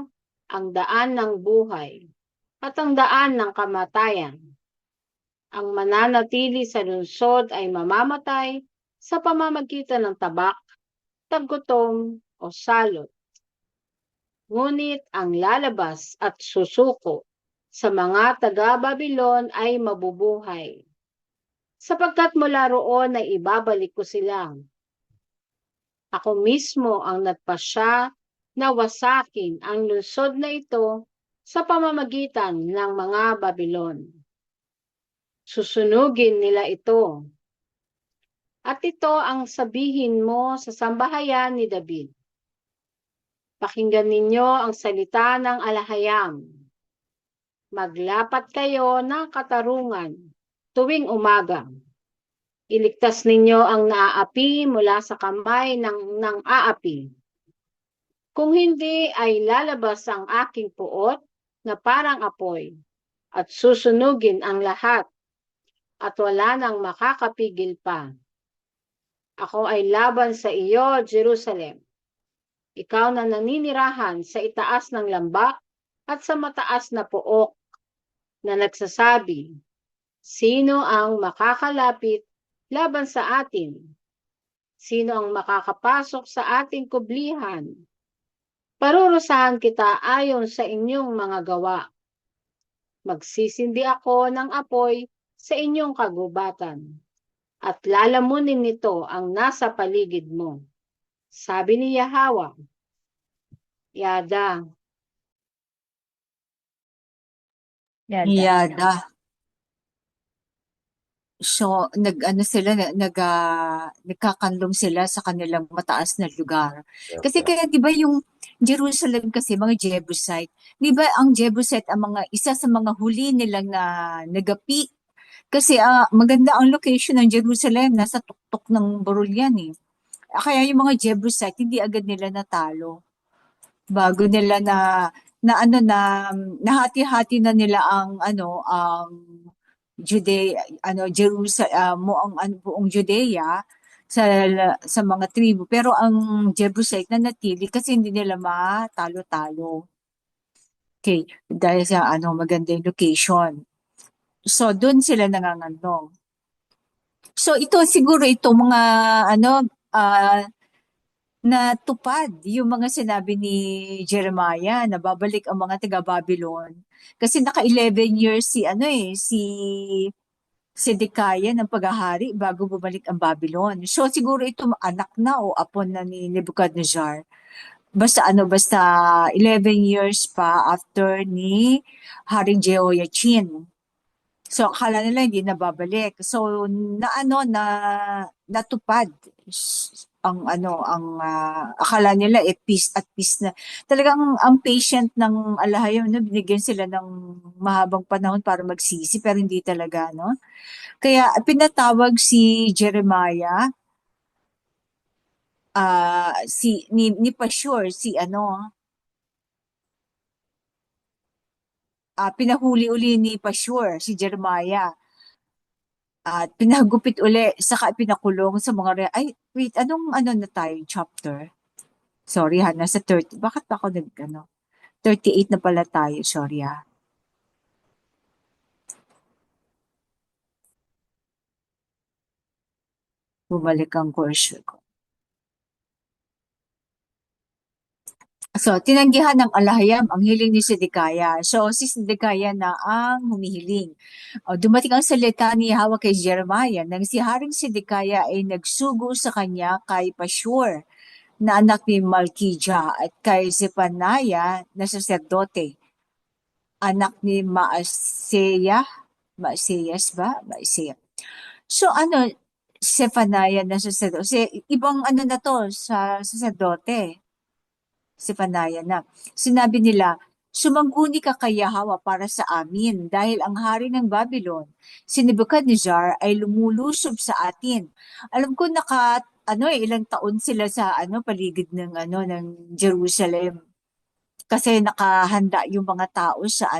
C: ang daan ng buhay at ang daan ng kamatayan. Ang mananatili sa lungsod ay mamamatay sa pamamagitan ng tabak, tagutom o salot. Ngunit ang lalabas at susuko sa mga taga-Babylon ay mabubuhay, sapagkat mula roon ay ibabalik ko sila. Ako mismo ang nagpasya na wasakin ang lungsod na ito sa pamamagitan ng mga Babylon. Susunugin nila ito. At ito ang sabihin mo sa sambahayan ni David. Pakinggan ninyo ang salita ng alahayam. Maglapat kayo ng katarungan tuwing umaga. Iligtas ninyo ang naaapi mula sa kamay ng aapi. Kung hindi ay lalabas ang aking puot na parang apoy at susunugin ang lahat at wala nang makakapigil pa. Ako ay laban sa iyo, Jerusalem. Ikaw na naninirahan sa itaas ng lambak at sa mataas na pook na nagsasabi, sino ang makakalapit laban sa atin? Sino ang makakapasok sa ating kublihan? Parurusahan kita ayon sa inyong mga gawa. Magsisindi ako ng apoy sa inyong kagubatan. at lalamunin nito ang nasa paligid mo. Sabi ni Yahweh, Yada,
D: Yada. So, nag-ano sila, nagkakandong sila sa kanilang mataas na lugar. Kasi kaya, di ba yung Jerusalem kasi, mga Jebusite, di ba ang Jebusite ang mga, isa sa mga huli nilang na nagapi. Kasi maganda ang location ng Jerusalem, nasa tuktok ng burol yan eh. Kaya yung mga Jebusite, hindi agad nila natalo. Bago nila nahati-hati na nila ang Jerusalem, buong Judea sa mga tribo. Pero ang Jebusite nanatili kasi hindi nila matalo-talo. Okay, dahil sa maganda yung location. So doon sila nangangandong. So ito siguro mga natupad yung mga sinabi ni Jeremiah na babalik ang mga taga-Babylon. Kasi naka 11 years si Sedekaya ng paghahari bago bumalik ang Babylon. So siguro ito anak na o apo na ni Nebuchadnezzar. Basta 11 years pa after ni Haring Jehoiachin. So akala nila hindi na babalik. So natupad ang akala nila peace at peace na. Talagang ang patient ng alahayam, no, binigyan sila ng mahabang panahon para magsisi pero hindi talaga, no. Kaya pinatawag si Jeremiah ni Pashur pinahuli uli ni Pashur si Jeremiah at pinagupit uli saka pinakulong sa mga wait, anong na tayo chapter? Sorry nasa 30. Bakit ako 38 na pala tayo, sorry Bumalik ang course ko. So, tinanggihan ng alahayam ang hiling ni Sedekaya. So, si Sedekaya na ang humihiling. Dumating ang salita ni Yahweh kay Jeremiah nang si Haring Sedekaya ay nagsugo sa kanya kay Pashur na anak ni Malkijah at kay Zephaniah na saserdote, anak ni Maaseiah. So, Zephaniah na saserdote. Ibang na to sa saserdote. Zephaniah na. Sinabi nila, sumangguni ka kay Yahweh para sa amin dahil ang hari ng Babylon, si Nebuchadnezzar ay lumulusob sa atin. Alam ko ilang taon sila sa paligid ng Jerusalem. Kasi nakahanda yung mga tao sa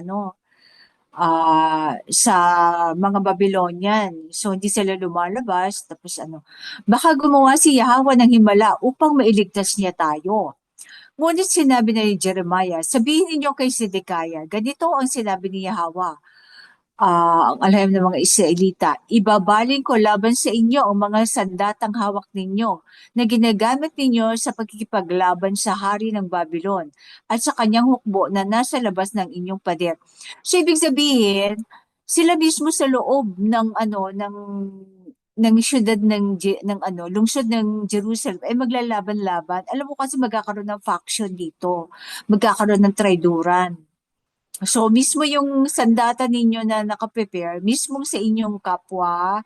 D: mga Babylonian. So hindi sila lumalabas tapos baka gumawa si Yahweh ng himala upang mailigtas niya tayo. Ngunit sinabi na ni Jeremiah, sabihin ninyo kay Sedekaya, ganito ang sinabi ni Yahweh, ang alahayam ng mga Israelita, ibabaling ko laban sa inyo ang mga sandatang hawak ninyo na ginagamit ninyo sa pagkikipaglaban sa hari ng Babylon at sa kanyang hukbo na nasa labas ng inyong pader. So ibig sabihin, sila mismo sa loob ng siyudad lungsod ng Jerusalem ay maglalaban-laban. Alam mo kasi magkakaroon ng faction dito. Magkakaroon ng traidoran. So mismo yung sandata ninyo na nakaprepare, mismo sa inyong kapwa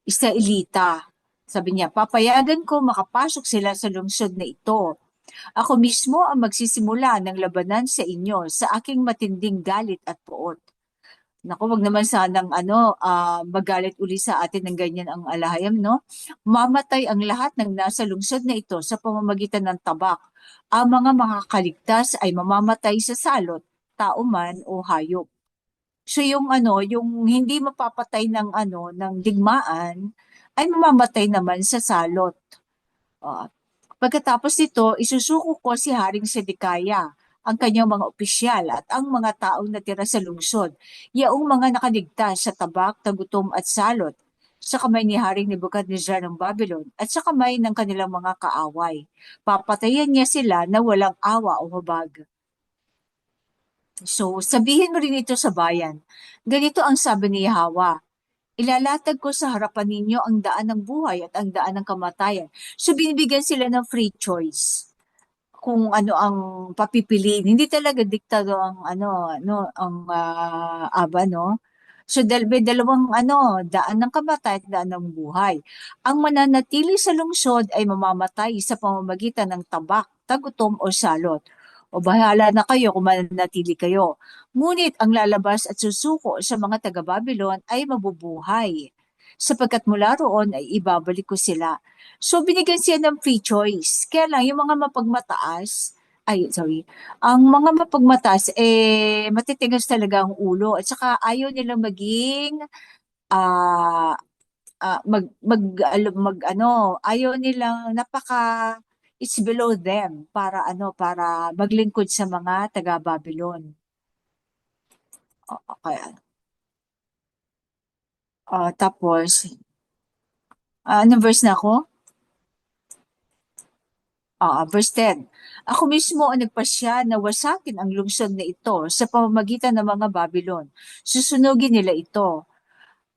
D: Israelita. Sabi niya, papayagan ko makapasok sila sa lungsod na ito. Ako mismo ang magsisimula ng labanan sa inyo sa aking matinding galit at puot. Naku, wag naman sanang magalit uli sa atin ng ganyan ang alahayam, no? Mamatay ang lahat ng nasa lungsod na ito sa pamamagitan ng tabak. Ang mga makakaligtas ay mamamatay sa salot, tao man o hayop. So yung hindi mapapatay ng digmaan ay mamamatay naman sa salot. Pagkatapos nito, isusuko ko si Haring Sedekaya, ang kanyang mga opisyal at ang mga taong natira sa lungsod, yaong mga nakaligtas sa tabak, tagutom at salot, sa kamay ni Haring Nebuchadnezzar ng Babylon at sa kamay ng kanilang mga kaaway. Papatayan niya sila na walang awa o habag. So, sabihin mo rin ito sa bayan. Ganito ang sabi ni Yahweh, Ilalatag ko sa harapan ninyo ang daan ng buhay at ang daan ng kamatayan. So binibigyan sila ng free choice kung ano ang papipiliin. Hindi talaga diktado ang ang aba, no? So may dalawang daan ng kamatayan at daan ng buhay. Ang mananatili sa lungsod ay mamamatay sa pamamagitan ng tabak, tagutom o salot. O bahala na kayo kung mananatili kayo. Ngunit ang lalabas at susuko sa mga taga-Babylon ay mabubuhay. Sapagkat mula roon ay ibabalik ko sila. So binigyan siya ng free choice. Kaya lang yung mga mapagmataas, ang mga mapagmataas matitigas talaga ang ulo at saka ayaw nilang maging ah ayaw nilang it's below them para maglingkod sa mga taga-Babylon. Okay. Tapos anong verse na ako? Verse 10. Ako mismo ang nagpasya na wasakin ang lungsod na ito sa pamamagitan ng mga Babylon. Susunugin nila ito.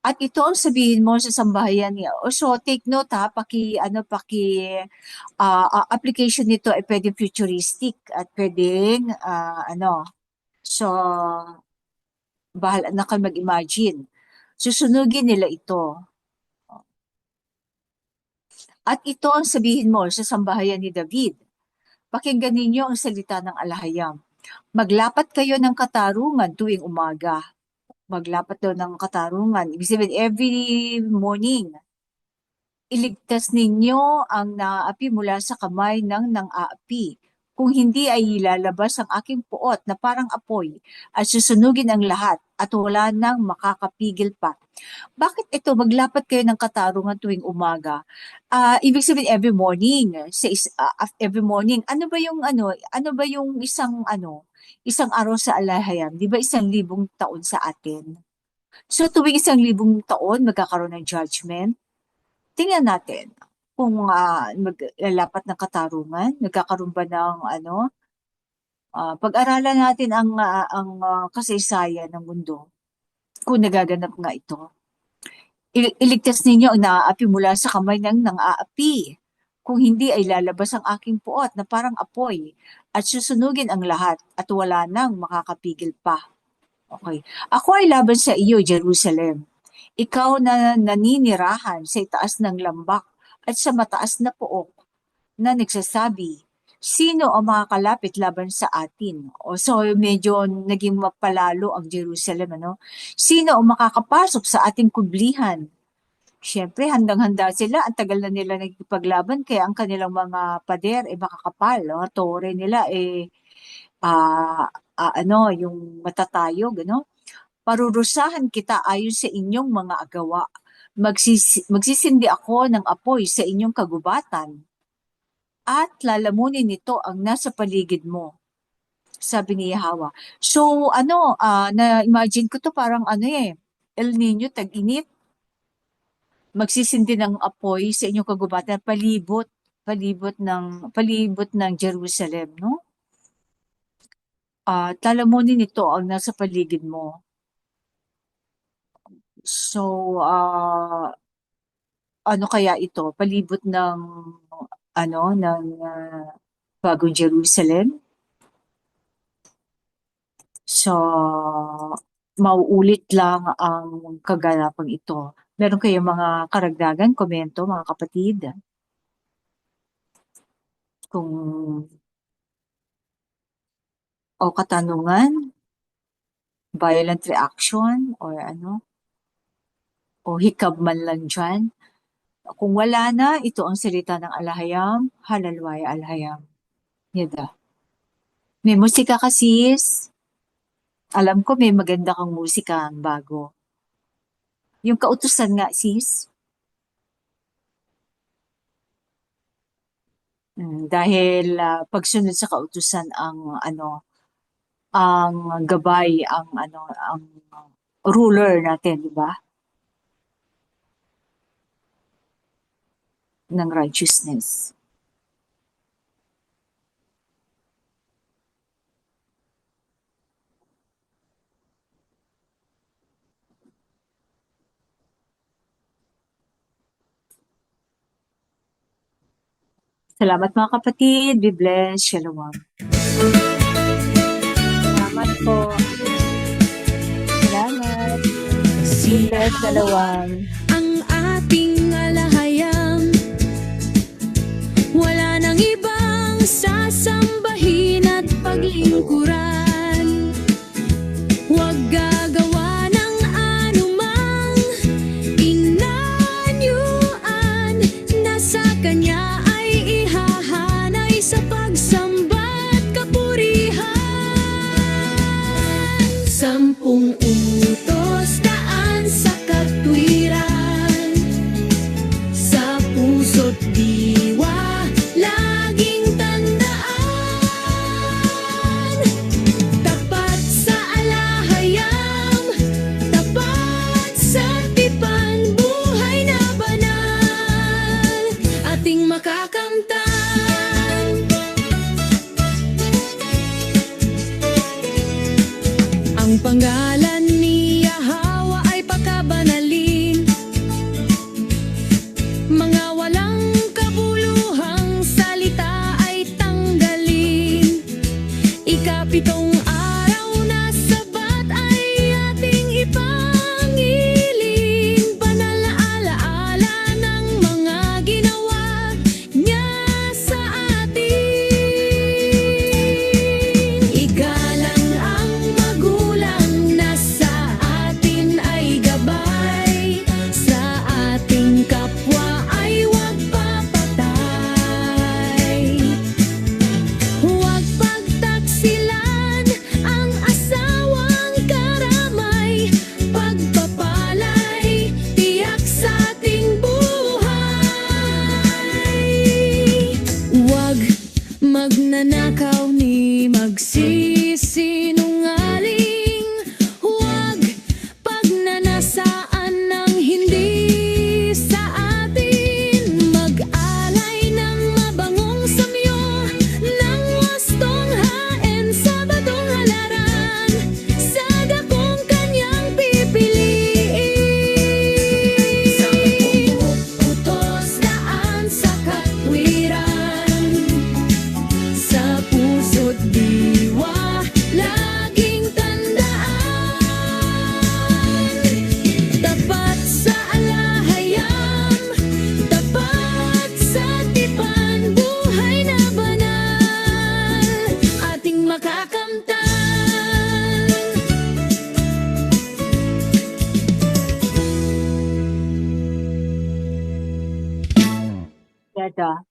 D: At ito ang sabihin mo sa sambahayan niya. So take note ha, application nito ay pwedeng futuristic at pwedeng So bahala na kayo mag-imagine. Susunugin nila ito. At ito ang sabihin mo sa sambahayan ni David. Pakinggan ninyo ang salita ng alahayam. Maglapat kayo ng katarungan tuwing umaga. Maglapat daw ng katarungan. Ibig sabihin, every morning, iligtas ninyo ang naaapi mula sa kamay ng nang-aapi. Kung hindi ay ilalabas ang aking puot na parang apoy at susunugin ang lahat at wala nang makakapigil pa. Bakit ito? Maglapat kayo ng katarungan tuwing umaga. Ibig sabihin every morning, every morning. Ano ba yung isang araw sa alahayam? Di ba 1,000 taon sa atin? So tuwing 1,000 taon, magkakaroon ng judgment. Tingnan natin kung maglalapat ng katarungan, nagkakaroon ba ng pag-aralan natin ang kasaysayan ng mundo kung nagaganap nga ito. Iligtas ninyo ang naaapi mula sa kamay ng nang-aapi. Kung hindi ay lalabas ang aking puot na parang apoy at susunugin ang lahat at wala nang makakapigil pa. Okay. Ako ay laban sa iyo, Jerusalem. Ikaw na naninirahan sa itaas ng lambak at sa mataas na pook na nagsasabi, sino ang makakalapit laban sa atin? So medyo naging mapalalo ang Jerusalem, ano? Sino ang makakapasok sa ating kublihan? Siyempre, handang-handa sila. Ang tagal na nila nagpaglaban, kaya ang kanilang mga pader makakapal. Ang tore nila yung matatayog, ano? Parurusahan kita ayon sa inyong mga agawa. Magsisindi ako ng apoy sa inyong kagubatan at lalamunin nito ang nasa paligid mo, sabi ni Yahweh. So, na-imagine ko to parang El Nino, tag-init, magsisindi ng apoy sa inyong kagubatan, palibot ng Jerusalem, no? At lalamunin nito ang nasa paligid mo. So, ano kaya ito? Palibot ng Bagong Jerusalem. So, mauulit lang ang kaganapang ito. Meron kayong mga karagdagan, komento, mga kapatid? O katanungan, violent reaction, or o hikab man lang dyan. Kung wala na, ito ang salita ng alahayam, halalwaya alahayam. Yada. May musika ka, sis? Alam ko may maganda kang musika ang bago. Yung kautusan nga, sis? Dahil pagsunod sa kautusan ang gabay, ang ruler natin, di ba? Ng righteousness. Salamat mga kapatid. Be blessed. Shalom.
C: Salamat po.
D: Salamat. Be blessed. Shalom.
F: Ang ating alahayam, wala nang ibang sasambahin at paglingkuran. Huwag gagawa ng anumang inanyuan na sa kanya ay ihahanay sa pagsamba at kapurihan. 10 utos daan sa katwiran, sa puso't diwa laging tandaan. Tapat sa alahayam, tapat sa tipan, buhay na banal ating makakamtan. Ang pangalan ni Yahweh ay pakabanalin, mga walang kabuluhang salita ay tanggalin. Ikapitong araw na Sabat ay ating ipangilin, banal na alaala ng mga ginawa niya sa atin. Igalang ang magulang, na sa atin ay gabay, sa ating kapwa ay huwag papatay. Huwag pagtaksilan ang asawang karamay, pagpapalay tiyak sa ating buhay. Huwag magnanakaw ni magsisinungaling, huwag pagnanasaan ng hindi sa atin, mag-alay ng mabangong samyo, ng wastong hain sa batong halaran, sa dakong kanyang pipiliin. 10 utos daan sa katwiran, sa puso't diwa laging tandaan. Tapat sa alahayam, tapat sa tipan, buhay na banal ating makakamtan.
D: Yada.